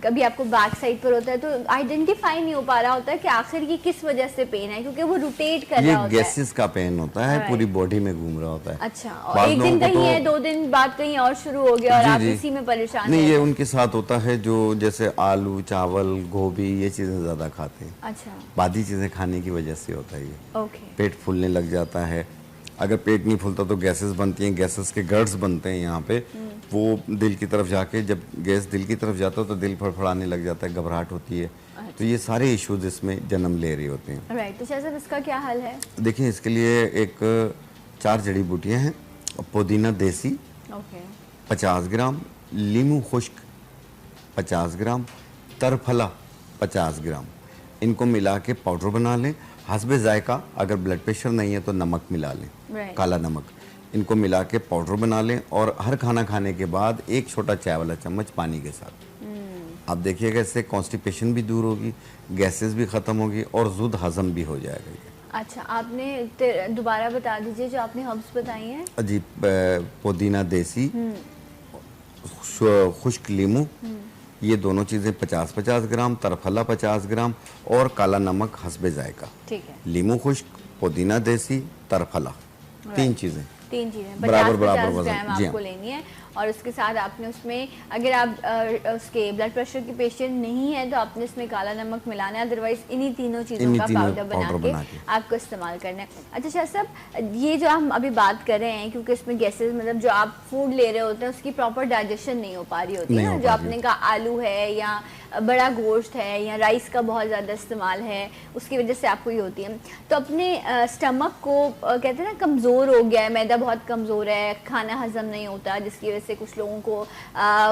कभी आपको बैक साइड पर होता है, तो आइडेंटिफाई नहीं हो पा रहा होता है कि आखिर ये किस वजह से पेन है, क्योंकि वो रोटेट कर रहा होता है। ये गैसेस का पेन होता है, पूरी बॉडी में घूम रहा होता है। अच्छा, और एक दिन कहीं है, 2 दिन बाद कहीं और शुरू हो गया और आप इसी में परेशान नहीं, ये उनके साथ होता है जो जैसे आलू, चावल, गोभी, ये चीजें ज्यादा खाते हैं। अच्छा, बादी चीजें खाने की वजह से होता है ये। ओके। पेट फूलने लग जाता है, अगर पेट नहीं फूलता तो गैसेस बनती हैं, गैसेस के गर्ड्स बनते हैं यहाँ पे, वो दिल की तरफ जाके जब गैस दिल की तरफ जाता है तो दिल फड़फड़ाने लग जाता है, घबराहट होती है। तो ये सारे इश्यूज इसमें जन्म ले रही होते हैं। राइट, तो शाह साहब इसका क्या हल है? देखिए, इसके लिए एक 4 जड़ी बूटियाँ हैं। पुदीना देसी ओके 50 ग्राम, लीमू खुश्क 50 ग्राम, तरफला 50 ग्राम, इनको मिला के पाउडर बना लें। हस्बे जायका, अगर ब्लड प्रेशर नहीं है तो नमक मिला लें, Right. काला नमक, इनको मिला के पाउडर बना लें और हर खाना खाने के बाद 1 छोटा चाय वाला चम्मच पानी के साथ। आप देखिएगा इससे कॉन्स्टिपेशन भी दूर होगी, गैसेस भी ख़त्म होगी और जुद हजम भी हो जाएगा ये। अच्छा, आपने दोबारा बता दीजिए जो आपने हर्ब्स बताई हैं। जी, पुदीना देसी, खुश्क लीमू, ये दोनों चीज़ें 50-50 ग्राम, तरफला 50 ग्राम और काला नमक हस्बे जायका। ठीक है, लीमू खुश्क, पुदीना देसी, तरफला, 3 चीज़ें। 3 चीज़ें बराबर 50 वजन, ग्राम जी आपको हाँ। लेनी है। और उसके साथ आपने उसमें, अगर आप उसके ब्लड प्रेशर के पेशेंट नहीं है तो आपने इसमें काला नमक मिलाना है, अदरवाइज इन्हीं तीनों चीज़ों का पाउडर बना के आपको इस्तेमाल करना है। अच्छा शाह साहब, ये जो हम अभी बात कर रहे हैं, क्योंकि इसमें गैसेज, मतलब जो आप फूड ले रहे होते हैं उसकी प्रॉपर डाइजेशन नहीं हो पा रही होती है ना, जो आपने कहा आलू है या बड़ा गोश्त है या राइस का बहुत ज़्यादा इस्तेमाल है, उसकी वजह से आपको ये होती है। तो अपने स्टमक को कहते हैं ना कमज़ोर हो गया है, मैदा बहुत कमज़ोर है, खाना हजम नहीं होता, जिसकी वजह से कुछ लोगों को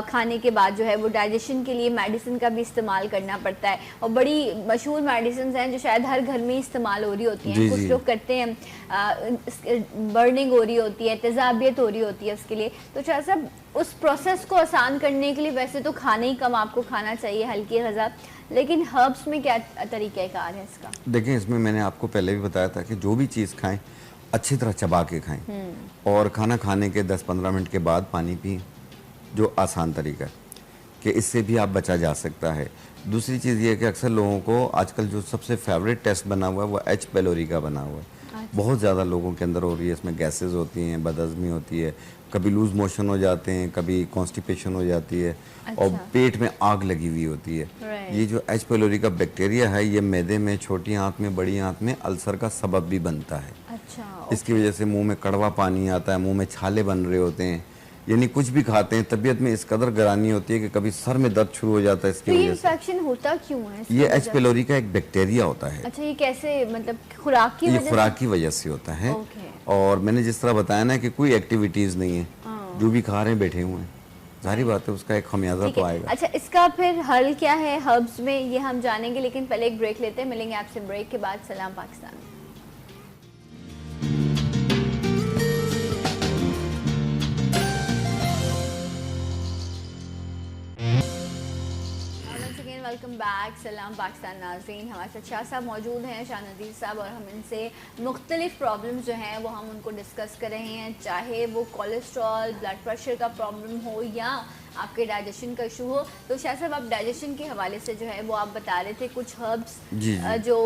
खाने के बाद जो है वो डाइजेशन के लिए मेडिसिन का भी इस्तेमाल करना पड़ता है। और बड़ी मशहूर मेडिसिन हैं जो शायद हर घर में इस्तेमाल हो रही होती हैं। कुछ लोग करते हैं, बर्निंग हो रही होती है, तेज़ाबियत हो रही होती है उसके लिए। तो शायद साहब उस प्रोसेस को आसान करने के लिए वैसे तो खाना ही कम आपको खाना चाहिए, हल्की ग़िज़ा, लेकिन हर्ब्स में क्या तरीक़ाकार है इसका? देखिए, इसमें मैंने आपको पहले भी बताया था कि जो भी चीज़ खाएं अच्छी तरह चबा के खाएं और खाना खाने के 10-15 मिनट के बाद पानी पिएं, जो आसान तरीका है कि इससे भी आप बचा जा सकता है। दूसरी चीज़ ये है कि अक्सर लोगों को आजकल जो सबसे फेवरेट टेस्ट बना हुआ है वो H. पेलोरी का बना हुआ है। बहुत ज़्यादा लोगों के अंदर हो रही है, इसमें गैसेस होती हैं, बदहज़मी होती है, कभी लूज़ मोशन हो जाते हैं, कभी कॉन्स्टिपेशन हो जाती है और पेट में आग लगी हुई होती है। ये जो H. पेलोरी का बैक्टीरिया है, ये मैदे में, छोटी आंत में, बड़ी आंत में अल्सर का सबब भी बनता है। इसकी वजह से मुंह में कड़वा पानी आता है, मुंह में छाले बन रहे होते हैं, यानी कुछ भी खाते हैं तबीयत में इस कदर गरानी होती है कि कभी सर में दर्द शुरू हो जाता है। इसकी तो ये वजह से इन्फेक्शन होता क्यों है? ये H. पेलोरी का एक बैक्टीरिया होता है। अच्छा, ये कैसे, मतलब खुराक की ये वजह खुराक की वजह से होता है। ओके। और मैंने जिस तरह बताया ना कि कोई एक्टिविटीज़ नहीं है, जो भी खा रहे हैं बैठे हुए हैं, जाहिर बात है उसका एक खमियाजा तो आएगा। अच्छा, इसका फिर हल क्या है हर्ब्स में, ये हम जानेंगे, लेकिन पहले एक ब्रेक लेते हैं। मिलेंगे आपसे ब्रेक के बाद। सलाम पाकिस्तान। Welcome back. सलाम पाकिस्तान नाज़रीन, हमारे साथ शाह साहब मौजूद हैं, शाह नज़ीर साहब, और हम इनसे मुख्तलिफ प्रॉब्लम्स जो हैं वो हम उनको डिस्कस कर रहे हैं, चाहे वो कोलेस्ट्रॉल, ब्लड प्रेशर का प्रॉब्लम हो या आपके डाइजेशन का इशू हो। तो शाह साहब, आप डाइजेशन के हवाले से जो है वो आप बता रहे थे कुछ हर्ब्स जो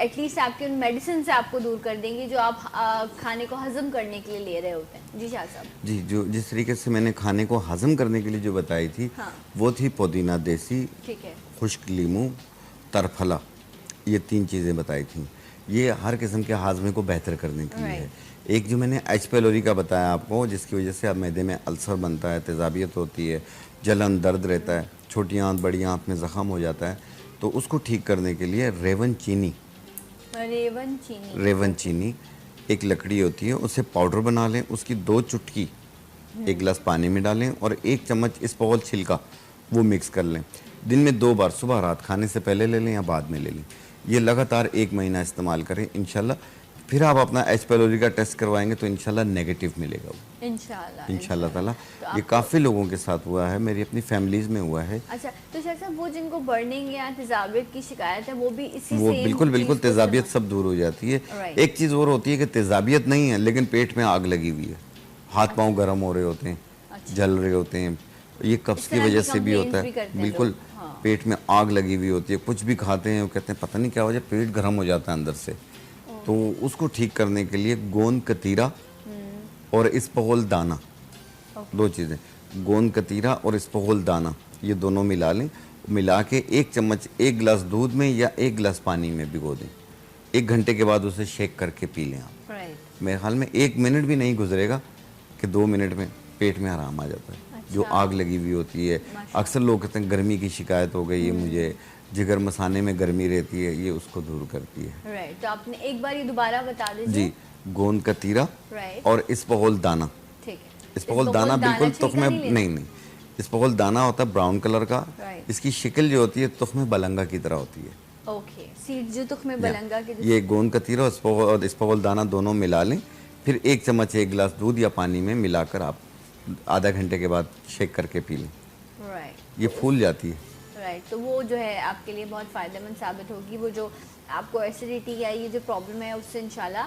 एटलीस्ट आपके उन मेडिसिन से आपको दूर कर देंगी जो आप खाने को हजम करने के लिए ले रहे होते हैं। जी शाह साहब। जी, जो जिस तरीके से मैंने खाने को हजम करने के लिए जो बताई थी, वो थी पुदीना देसी, ठीक है, खुश्क लीमू, तरफला, ये 3 चीज़ें बताई थी। ये हर किस्म के हाजमे को बेहतर करने के लिए है। एक जो मैंने H. पेलोरी का बताया आपको, जिसकी वजह से अब मैदे में अल्सर बनता है, तेज़ाबियत होती है, जलन, दर्द रहता है, छोटी आंत, बड़ी आंत में ज़ख़म हो जाता है, तो उसको ठीक करने के लिए रेवन चीनी एक लकड़ी होती है, उससे पाउडर बना लें, उसकी 2 चुटकी 1 गिलास पानी में डालें और 1 चम्मच इस्बगोल छिलका वो मिक्स कर लें। दिन में 2 बार, सुबह रात, खाने से पहले ले लें या बाद में ले लें। ये लगातार 1 महीना इस्तेमाल करें, इंशाल्लाह। फिर आप अपना H. पेलोरी का टेस्ट करवाएंगे तो इंशाल्लाह नेगेटिव मिलेगा वो, इंशाल्लाह ताला। ये काफ़ी लोगों के साथ हुआ है, मेरी अपनी फैमिलीज में हुआ है। अच्छा, तो शायद साहब वो जिनको बर्निंग या तेज़ाबियत की शिकायत है वो भी इसी वो बिल्कुल तेज़ाबियत सब दूर हो जाती है। एक चीज़ और होती है कि तेज़ाबियत नहीं है लेकिन पेट में आग लगी हुई है, हाथ पाँव गर्म हो रहे होते हैं, जल रहे होते हैं, ये कब्ज़ की वजह से भी होता है। बिल्कुल, पेट में आग लगी हुई होती है, कुछ भी खाते हैं वो कहते हैं पता नहीं क्या हो जाए, पेट गर्म हो जाता है अंदर से। तो उसको ठीक करने के लिए गोंद कतीरा और इस्बगोल दाना, 2 चीज़ें, गोंद कतीरा और इस्बगोल दाना, ये दोनों मिला लें। मिला के 1 चम्मच 1 गिलास दूध में या 1 गिलास पानी में भिगो दें। 1 घंटे के बाद उसे शेक करके पी लें आप। मेरे ख्याल में 1 मिनट भी नहीं गुजरेगा कि 2 मिनट में पेट में आराम आ जाता है। जो आग लगी हुई होती है, अक्सर लोग कहते हैं गर्मी की शिकायत हो गई है मुझे, जिगर मसाने में गर्मी रहती है, ये उसको दूर करती है। राइट, तो आपने एक बार ये दोबारा बता दीजिए। जी, गोंद का तीरा राइट, और इसबगोल दाना। ठीक है। इसबगोल दाना बिल्कुल तुख्मे नहीं, इसबगोल दाना होता है ब्राउन कलर का। इसकी शक्ल जो होती है तुख्मे बलंगा की तरह होती है। ओके, सीड जो तुख्मे बलंगा के ये गोंद का तीरा और इसबगोल दाना दोनों मिला लें, फिर 1 चम्मच 1 गिलास दूध या पानी में मिलाकर आप आधा घंटे के बाद शेक करके पी लें। राइट, ये फूल जाती है। राइट, तो वो जो है आपके लिए बहुत फ़ायदेमंद साबित होगी। वो जो आपको एसिडिटी या ये जो प्रॉब्लम है उससे इंशाल्लाह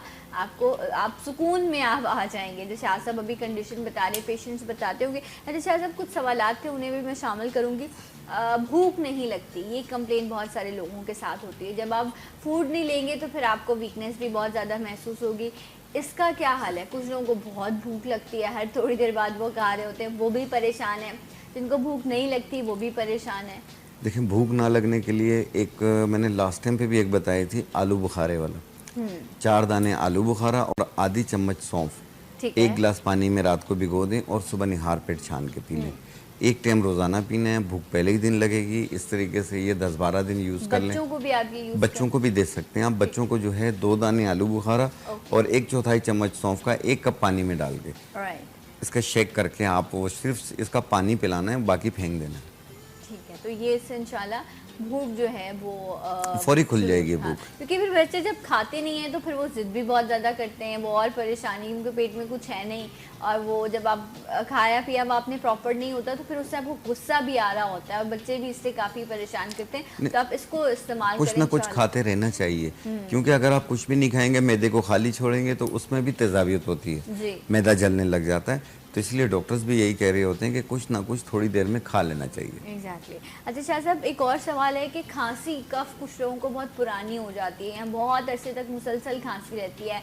आप सुकून में आप आ जाएंगे। जैसे आप सब अभी कंडीशन बता रहे, पेशेंट्स बताते होंगे। जैसे आप सब कुछ सवालात थे उन्हें भी मैं शामिल करूँगी। भूख नहीं लगती, ये कंप्लेन बहुत सारे लोगों के साथ होती है। जब आप फूड नहीं लेंगे तो फिर आपको वीकनेस भी बहुत ज़्यादा महसूस होगी। इसका क्या हाल है? कुछ लोगों को बहुत भूख लगती है, हर थोड़ी देर बाद वो खा रहे होते हैं, वो भी परेशान है। जिनको भूख नहीं लगती वो भी परेशान है। देखिए, भूख ना लगने के लिए एक मैंने लास्ट टाइम पे भी एक बताई थी, आलू बुखारे वाला। 4 दाने आलू बुखारा और आधी चम्मच सौंफ 1 गिलास पानी में रात को भिगो दें और सुबह निहार पेट छान के पी लें। 1 टाइम रोज़ाना पीना है। भूख पहले ही दिन लगेगी। इस तरीके से ये 10-12 दिन यूज़ कर लें। बच्चों को भी आप ये यूज़ बच्चों को भी दे सकते हैं आप। बच्चों को जो है 2 दाने आलू बुखारा और 1/4 चम्मच सौंफ का 1 कप पानी में डाल के इसका शेक करके आप वो सिर्फ इसका पानी पिलाना है, बाकी फेंक देना है। ठीक है, तो ये इससे इंशाल्लाह भूख जो है वो फौरी खुल जाएगी भूख। क्योंकि फिर बच्चे जब खाते नहीं हैं तो फिर वो जिद भी बहुत ज़्यादा करते हैं, वो और परेशानी, उनके पेट में कुछ है नहीं, और वो जब आप खाया पिया वो आपने प्रॉपर नहीं होता तो फिर उससे आपको गुस्सा भी आ रहा होता है और बच्चे भी इससे काफ़ी परेशान करते हैं। तो आप इसको इस्तेमाल कुछ ना कुछ खाते रहना चाहिए, क्योंकि अगर आप कुछ भी नहीं खाएंगे, मैदे को खाली छोड़ेंगे तो उसमें भी तेजाबियत होती है, मैदा जलने लग जाता है। तो इसलिए डॉक्टर्स भी यही कह रहे होते हैं कि कुछ ना कुछ थोड़ी देर में खा लेना चाहिए। एग्जैक्टली। अच्छा शाह साहब, एक और सवाल है कि खांसी कफ कुछ लोगों को बहुत पुरानी हो जाती है, बहुत अरसे तक मुसलसल खांसी रहती है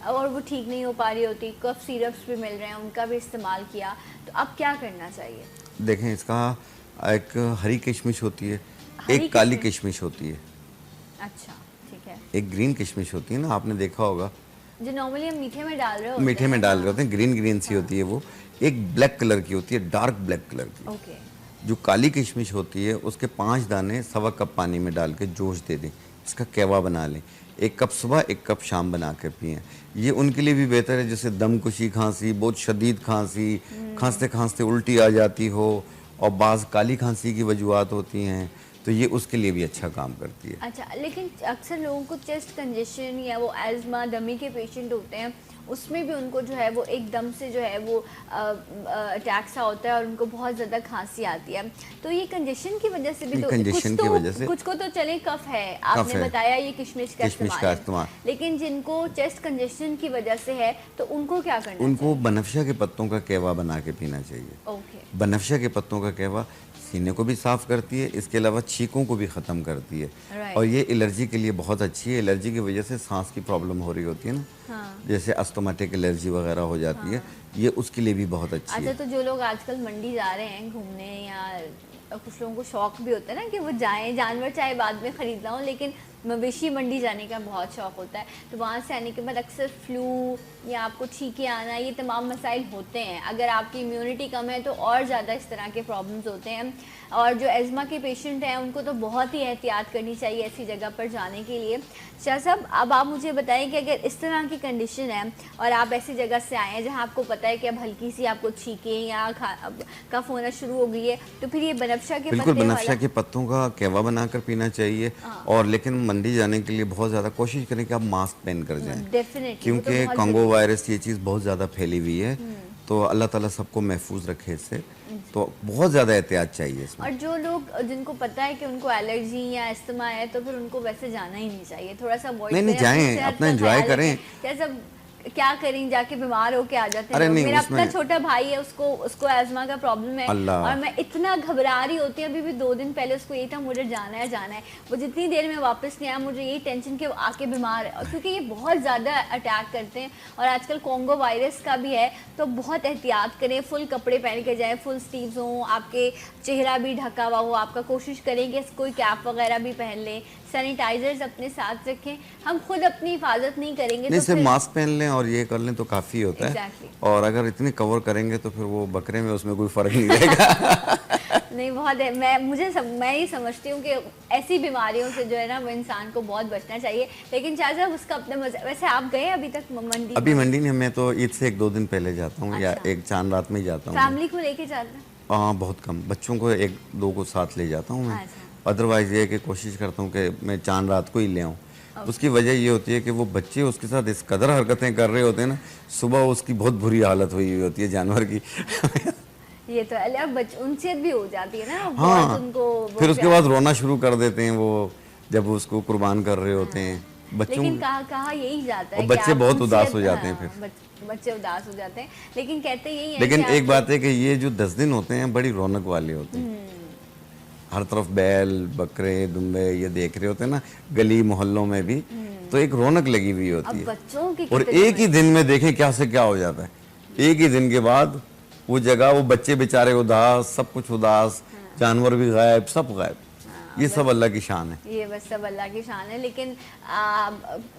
और वो ठीक नहीं हो पा रही होती, कफ सिरप्स भी मिल रहे हैं, उनका भी इस्तेमाल किया, तो अब क्या करना चाहिए? देखें, इसका एक हरी किशमिश होती है, एक काली किशमिश होती है। अच्छा, ठीक है। एक ग्रीन किशमिश होती है ना, आपने देखा होगा, जो नॉर्मली हम मीठे में डाल रहे होते हैं। मीठे में डाल रहे होते हैं, ग्रीन ग्रीन सी होती है वो। एक ब्लैक कलर की होती है, डार्क ब्लैक कलर की। ओके। जो काली किशमिश होती है उसके 5 दाने 1/4 कप पानी में डाल के जोश दे दें, इसका कहवा बना लें। 1 कप सुबह 1 कप शाम बना के पिएँ। ये उनके लिए भी बेहतर है जैसे दमकुशी खांसी, बहुत शदीद खांसी, खांसते खांसते उल्टी आ जाती हो और बाज़ काली खांसी की वजूहात होती हैं, तो ये उसके लिए भी अच्छा काम करती है। अच्छा, लेकिन अक्सर लोगों को चेस्ट कंजेशन या वो एज़मा दमी के पेशेंट होते हैं, उसमें भी उनको जो है वो एकदम से जो है वो अटैक सा होता है और उनको बहुत ज़्यादा खांसी आती है। तो ये कंजेशन की वजह से भी तो कुछ को तो चले कफ है, आपने बताया ये किशमिश का इस्तेमाल, लेकिन जिनको चेस्ट कंजेशन की वजह से है तो उनको क्या करना चाहिए? उनको बनफशा के पत्तों का कहवा बना के पीना चाहिए। ओके। बनफशा के पत्तों का कहवा सीने को भी साफ़ करती है, इसके अलावा छींकों को भी ख़त्म करती है। और ये एलर्जी के लिए बहुत अच्छी है। एलर्जी की वजह से सांस की प्रॉब्लम हो रही होती है ना, जैसे अस्थमाटिक एलर्जी वगैरह हो जाती है, ये उसके लिए भी बहुत अच्छी है। अच्छा, तो जो लोग आजकल मंडी जा रहे हैं घूमने, या कुछ लोगों को शौक भी होता है ना कि वो जाएं, जानवर चाहे बाद में ख़रीदना हो, लेकिन मवेशी मंडी जाने का बहुत शौक़ होता है, तो वहाँ से आने के बाद अक्सर फ्लू या आपको छींके आना, ये तमाम मसाइल होते हैं। अगर आपकी इम्यूनिटी कम है तो और ज़्यादा इस तरह के प्रॉब्लम्स होते हैं। और जो एज़मा के पेशेंट हैं उनको तो बहुत ही एहतियात करनी चाहिए ऐसी जगह पर जाने के लिए। शाह साहब, अब आप मुझे बताएं कि अगर इस तरह की कंडीशन है और आप ऐसी जगह से आए हैं जहाँ आपको पता है कि अब हल्की सी आपको छींके या कफ होना शुरू हो गई है, तो फिर ये बनफशा के बनफशा के पत्तों का कहवा बनाकर पीना चाहिए। और लेकिन मंडी जाने के लिए बहुत ज़्यादा कोशिश करें कि आप मास्क पहन कर जाएं, डेफिनेटली, क्योंकि कांगो वायरस ये चीज़ बहुत ज़्यादा फैली हुई है। तो अल्लाह ताला सबको महफूज रखे इससे, तो बहुत ज़्यादा एहतियात चाहिए इसमें। और जो लोग जिनको पता है कि उनको एलर्जी या अस्थमा है तो फिर उनको वैसे जाना ही नहीं चाहिए, थोड़ा सा अवॉइड करें। नहीं जाएं, अपना एंजॉय करें। जैसा क्या करें, जाके बीमार होके आ जाते हैं। मेरा अपना छोटा भाई है, उसको एज़मा का प्रॉब्लम है और मैं इतना घबरा रही होती हूँ। अभी भी 2 दिन पहले उसको यही था मुझे जाना है। वो जितनी देर में वापस नहीं आया मुझे यही टेंशन कि वो आके बीमार है, क्योंकि ये बहुत ज़्यादा अटैक करते हैं और आजकल कॉन्गो वायरस का भी है, तो बहुत एहतियात करें। फुल कपड़े पहन के जाएँ, फुल स्लीव्स हों, आपके चेहरा भी ढका हुआ हो, आपका कोशिश करें कि कोई कैप वगैरह भी पहन लें, सैनिटाइजर्स अपने साथ रखें। हम खुद अपनी हिफाजत नहीं करेंगे नहीं, तो सिर्फ फिर मास्क पहन लें और ये कर लें तो काफ़ी होता है। Exactly. और अगर इतने कवर करेंगे तो फिर वो बकरे में उसमें कोई फ़र्क नहीं रहेगा। नहीं बहुत है। मैं ये समझती हूँ कि ऐसी बीमारियों से जो है ना वो इंसान को बहुत बचना चाहिए। लेकिन शाह साहब उसका अपना मजा। वैसे आप गए अभी तक मंडी? अभी मंडी नहीं, मैं तो ईद से 1-2 दिन पहले जाता हूँ या अच्छा। एक चांद रात में ही जाता हूँ। फैमिली को लेके जाते हैं? हाँ, बहुत कम, बच्चों को 1-2 को साथ ले जाता हूँ मैं। अच्छा। अदरवाइज़ ये है कि कोशिश करता हूँ कि मैं चांद रात को ही ले आऊँ। उसकी वजह ये होती है कि वो बच्चे उसके साथ इस कदर हरकतें कर रहे होते हैं ना, सुबह उसकी बहुत बुरी हालत हुई हुई होती है जानवर की। ये तो अब उनसे भी हो जाती है ना। हाँ, बहुत उनको वो फिर उसके प्यार- बाद रोना शुरू कर देते हैं वो, जब उसको कुर्बान कर रहे होते हैं बच्चों। लेकिन कहा यही जाता है और कि बच्चे आप बहुत उनसे- उदास हो जाते हैं हाँ, फिर। बच्चे उदास हो जाते हैं। लेकिन कहते यही है लेकिन कि एक आप- बात है कि ये जो 10 दिन होते हैं बड़ी रौनक वाले होते हैं। हर तरफ बैल बकरे दुम्बे ये देख रहे होते हैं ना, गली मोहल्लों में भी, तो एक रौनक लगी हुई होती अब है। बच्चों की और कितनी एक ही दिन में देखें क्या से क्या हो जाता है। एक ही दिन के बाद वो जगह, वो बच्चे बेचारे उदास, सब कुछ उदास, जानवर भी गायब, सब गायब। ये सब अल्लाह की शान है। ये बस सब अल्लाह की शान है। लेकिन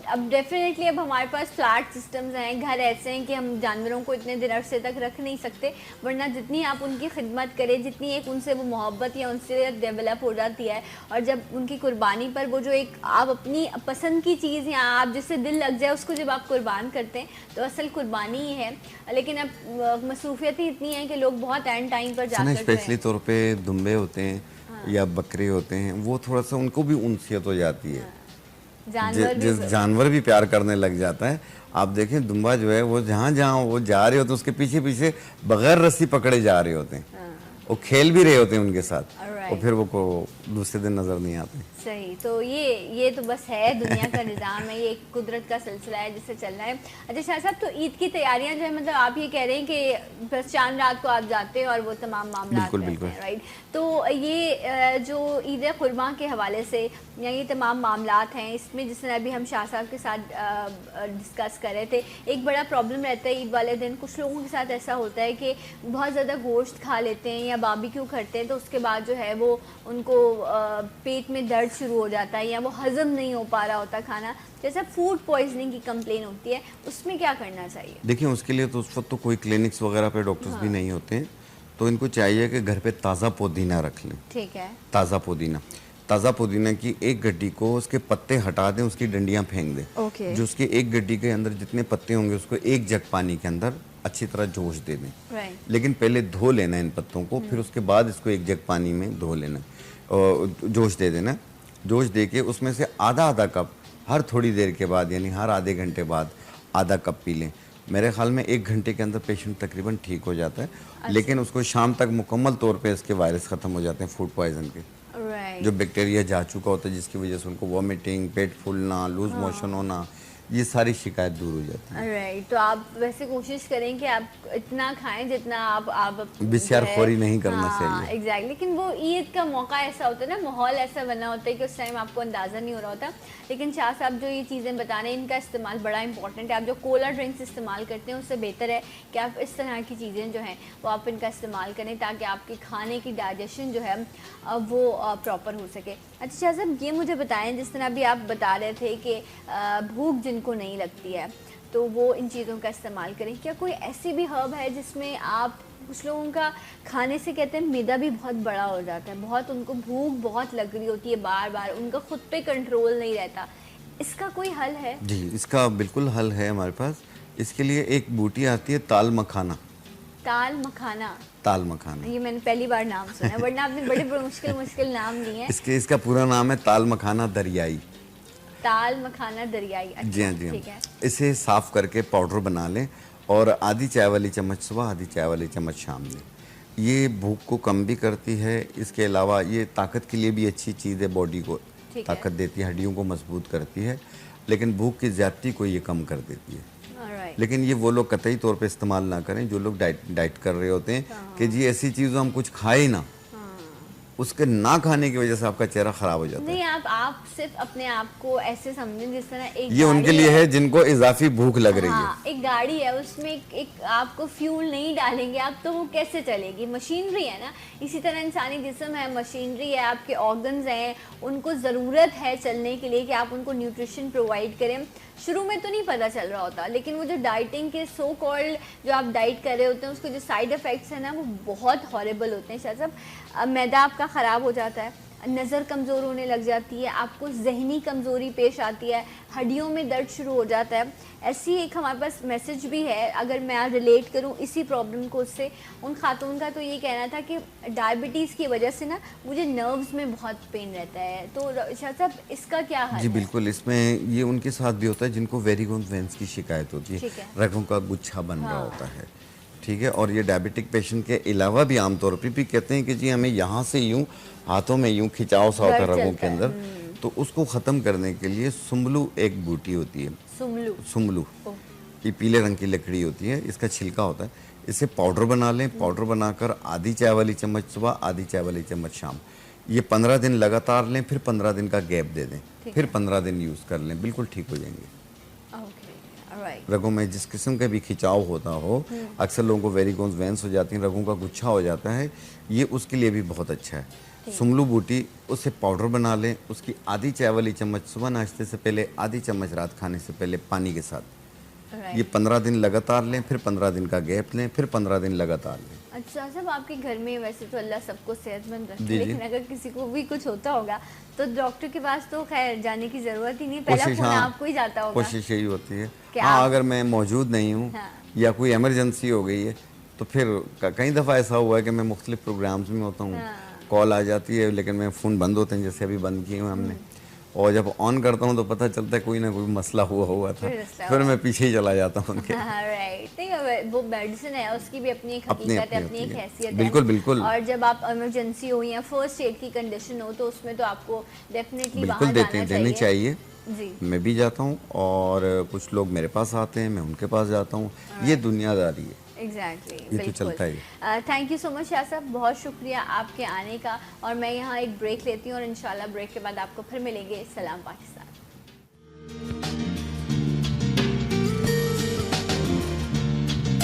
अब डेफिनेटली अब हमारे पास फ्लैट सिस्टम्स हैं, घर ऐसे हैं कि हम जानवरों को इतने दिन अरसे तक रख नहीं सकते। वरना जितनी आप उनकी खिदमत करें, जितनी एक उनसे वो मोहब्बत या उनसे डेवलप हो जाती है, और जब उनकी कुर्बानी पर वो जो एक आप अपनी पसंद की चीज़ या आप जिससे दिल लग जाए उसको जब आप कुर्बान करते हैं तो असल कुर्बानी ही है। लेकिन अब मसरूफियतें इतनी हैं कि लोग बहुत एंड टाइम पर जाकर स्पेशली तौर पे दुम्बे होते हैं या बकरे होते हैं, वो थोड़ा सा उनको भी उनसियत हो जाती है। जिस जानवर भी प्यार करने लग जाता है। आप देखें दुम्बा जो है वो जहाँ जहाँ वो जा रहे होते हैं उसके पीछे पीछे बगैर रस्सी पकड़े जा रहे होते हैं। वो खेल भी रहे होते हैं उनके साथ, और फिर वो को दूसरे दिन नजर नहीं आते। सही। तो ये तो बस है दुनिया का निज़ाम है, ये एक कुदरत का सिलसिला है जिससे चलना है। अच्छा शाह साहब, तो ईद की तैयारियां जो है, मतलब आप ये कह रहे हैं कि बस चांद रात को आप जाते हैं और वो तमाम मामला बिल्कुल। राइट। तो ये जो ईद कुर्बान के हवाले से या ये तमाम मामलात हैं, इसमें जिस तरह अभी हम शाह साहब के साथ डिस्कस कर रहे थे, एक बड़ा प्रॉब्लम रहता है ईद वाले दिन। कुछ लोगों के साथ ऐसा होता है कि बहुत ज़्यादा गोश्त खा लेते हैं या बारबेक्यू करते हैं, तो उसके बाद जो है वो उनको पेट में दर्द शुरू हो जाता है या वो हज़म नहीं हो पा रहा होता खाना, जैसा फूड पॉइजनिंग की कंप्लेन होती है, उसमें क्या करना चाहिए? देखिए, उसके लिए तो उस वक्त तो कोई क्लिनिक्स वगैरह पे डॉक्टर्स भी नहीं होते हैं, तो इनको चाहिए कि घर पे ताज़ा पुदीना रख लें। ठीक है। ताज़ा पुदीना की एक गड्डी को उसके पत्ते हटा दें, उसकी डंडियां फेंक दें। ओके। जो उसके एक गड्डी के अंदर जितने पत्ते होंगे उसको एक जग पानी के अंदर अच्छी तरह जोश दे दें। राइट। लेकिन पहले धो लेना इन पत्तों को, फिर उसके बाद इसको एक जग पानी में धो लेना और जोश दे देना। जोश दे के उसमें से आधा कप हर थोड़ी देर के बाद, यानी हर आधे घंटे बाद आधा कप पी लें। मेरे ख्याल में 1 घंटे के अंदर पेशेंट तकरीबन ठीक हो जाता है। अच्छा। लेकिन उसको शाम तक मुकम्मल तौर पे इसके वायरस ख़त्म हो जाते हैं, फूड पॉइजन के। जो बैक्टीरिया जा चुका होता है जिसकी वजह से उनको वॉमिटिंग, पेट फूलना, लूज मोशन होना, ये सारी शिकायत दूर हो जाती है। राइट। तो आप वैसे कोशिश करें कि आप इतना खाएं जितना आप बिस्यारखोरी नहीं करना चाहिए। एग्जैक्टली। लेकिन वो ईद का मौका ऐसा होता है ना, माहौल ऐसा बना होता है कि उस टाइम आपको अंदाज़ा नहीं हो रहा होता। लेकिन शाह साहब जो ये चीज़ें बता रहे हैं, इनका इस्तेमाल बड़ा इंपॉर्टेंट है। आप जो कोला ड्रिंक्स इस्तेमाल करते हैं उससे बेहतर है कि आप इस तरह की चीज़ें जो हैं वो आप इनका इस्तेमाल करें, ताकि आपके खाने की डाइजेशन जो है वो प्रॉपर हो सके। अच्छा शाह साहब, ये मुझे बताएं, जिस तरह अभी आप बता रहे थे कि भूख जिनको नहीं लगती है तो वो इन चीज़ों का इस्तेमाल करें, क्या कोई ऐसी भी हर्ब है जिसमें आप, कुछ लोगों का खाने से कहते हैं मैदा भी बहुत बड़ा हो जाता है, बहुत उनको भूख बहुत लग रही होती है बार बार, उनका खुद पे कंट्रोल नहीं रहता, इसका कोई हल है? जी, इसका बिल्कुल हल है हमारे पास। इसके लिए एक बूटी आती है ताल मखाना। ताल मखाना? ताल मखाना, ये मैंने पहली बार नाम सुना है, वरना आपने बड़े मुश्किल नाम लिए हैं। इसका पूरा नाम है ताल मखाना दरियाई। ताल मखाना दरियाई। अच्छा, जी हाँ, जी ठीक है। हाँ। इसे साफ करके पाउडर बना लें और आधी चाय वाली चम्मच सुबह, आधी चाय वाली चम्मच शाम लें। ये भूख को कम भी करती है, इसके अलावा ये ताकत के लिए भी अच्छी चीज़ है, बॉडी को ताकत देती है, हड्डियों को मजबूत करती है, लेकिन भूख की ज़्यादती को ये कम कर देती है। लेकिन ये वो लोग कतई तौर पे इस्तेमाल ना करें जो लोग डाइट कर रहे होते हैं कि जी ऐसी चीज़ हम कुछ खाए ना, उसके ना खाने की वजह से आपका चेहरा खराब हो जाता है। नहीं, आप सिर्फ अपने आप को ऐसे समझें जिस तरह एक ये उनके लिए है जिनको इजाफी भूख लग रही है। एक एक गाड़ी है उसमें एक आपको फ्यूल नहीं डालेंगे आप तो वो कैसे चलेगी, मशीनरी है ना। इसी तरह इंसानी जिस्म है, मशीनरी है, आपके ऑर्गन्स हैं, उनको ज़रूरत है चलने के लिए कि आप उनको न्यूट्रिशन प्रोवाइड करें। शुरू में तो नहीं पता चल रहा होता, लेकिन वो जो डाइटिंग के सो कॉल्ड जो आप डाइट कर रहे होते हैं उसके जो साइड इफ़ेक्ट्स हैं ना वो बहुत हॉरेबल होते हैं। शायद सब मैदा आपका ख़राब हो जाता है, नज़र कमज़ोर होने लग जाती है, आपको जहनी कमज़ोरी पेश आती है, हड्डियों में दर्द शुरू हो जाता है। ऐसी एक हमारे पास मैसेज भी है, अगर मैं आज रिलेट करूं इसी प्रॉब्लम को उससे, उन खातून का तो ये कहना था कि डायबिटीज़ की वजह से ना मुझे नर्व्स में बहुत पेन रहता है। तो शाह साहब इसका क्या हल जी है? बिल्कुल, इसमें ये उनके साथ भी होता है जिनको वेरिकोज वेन्स की शिकायत होती है, ठीक है। रगों का गुच्छा बन रहा हाँ। होता है, ठीक है। और ये डायबिटिक पेशेंट के अलावा भी आमतौर पे भी कहते हैं कि जी हमें यहाँ से यूं हाथों में यूं खिंचाव सा होता है दर्द रगों चलता के है। अंदर, तो उसको ख़त्म करने के लिए सुम्बलू एक बूटी होती है, सुमलू। सुम्बलू, ओह, ये पीले रंग की लकड़ी होती है, इसका छिलका होता है। इसे पाउडर बना लें, पाउडर बनाकर आधी चाय वाली चम्मच सुबह, आधी चाय वाली चम्मच शाम, ये 15 दिन लगातार लें, फिर 15 दिन का गैप दे दें, ठीक फिर है। 15 दिन यूज़ कर लें, बिल्कुल ठीक हो जाएंगे। Okay, alright. रगों में जिस किस्म का भी खिंचाव होता हो, अक्सर लोगों को वेरिकोज वेंस हो जाती हैं, रगों का गुच्छा हो जाता है, ये उसके लिए भी बहुत अच्छा है। सुमलू बूटी, उससे पाउडर बना लें, उसकी आधी चाय वाली चम्मच सुबह नाश्ते से पहले, आधी चम्मच रात खाने से पहले पानी के साथ, ये 15 दिन लगातार लें, फिर 15 दिन का गैप लें, फिर 15 दिन लगातार लें। अच्छा सब आपके घर में वैसे तो अल्लाह सबको सेहतमंद रखे, जी, जी। लेकिन अगर किसी को भी कुछ होता होगा तो डॉक्टर के पास तो खैर जाने की ज़रूरत ही नहीं, पहला कोशिश, फोन हाँ, आपको ही जाता होगा। कोशिश यही होती है। क्या हाँ, आप- अगर मैं मौजूद नहीं हूँ हाँ। या कोई इमरजेंसी हो गई है तो फिर कई दफ़ा ऐसा हुआ है कि मैं मुख्तलिफ प्रोग्राम्स में होता हूँ, हाँ। कॉल आ जाती है, लेकिन मैं फ़ोन बंद होते हैं, जैसे अभी बंद किए हुए हमने, और जब ऑन करता हूँ तो पता चलता है कोई ना कोई मसला हुआ था, फिर मसला फिर हुआ। मैं पीछे ही चला जाता हूँ उनके। हाँ, राइट। नहीं वो मेडिसिन है, उसकी भी अपनी एक अपनी हकीकत है, अपनी अपनी एक होती है। हैसियत है। बिल्कुल, बिल्कुल। और जब आप इमरजेंसी हो या फर्स्ट एड की कंडीशन हो तो उसमें तो आपको डेफिनेटली बिल्कुल बाहर देते जाना हैं, देने चाहिए। जी। मैं भी जाता हूँ और कुछ लोग मेरे पास आते हैं, मैं उनके पास जाता हूँ, ये दुनियादारी है, एग्जैक्टली, ये तो बिल्कुल। चलता ही है। Thank you so much Shah साहब, बहुत शुक्रिया आपके आने का। और मैं यहाँ एक ब्रेक लेती हूँ और इंशाल्लाह ब्रेक के बाद आपको फिर मिलेंगे। सलाम पाकिस्तान।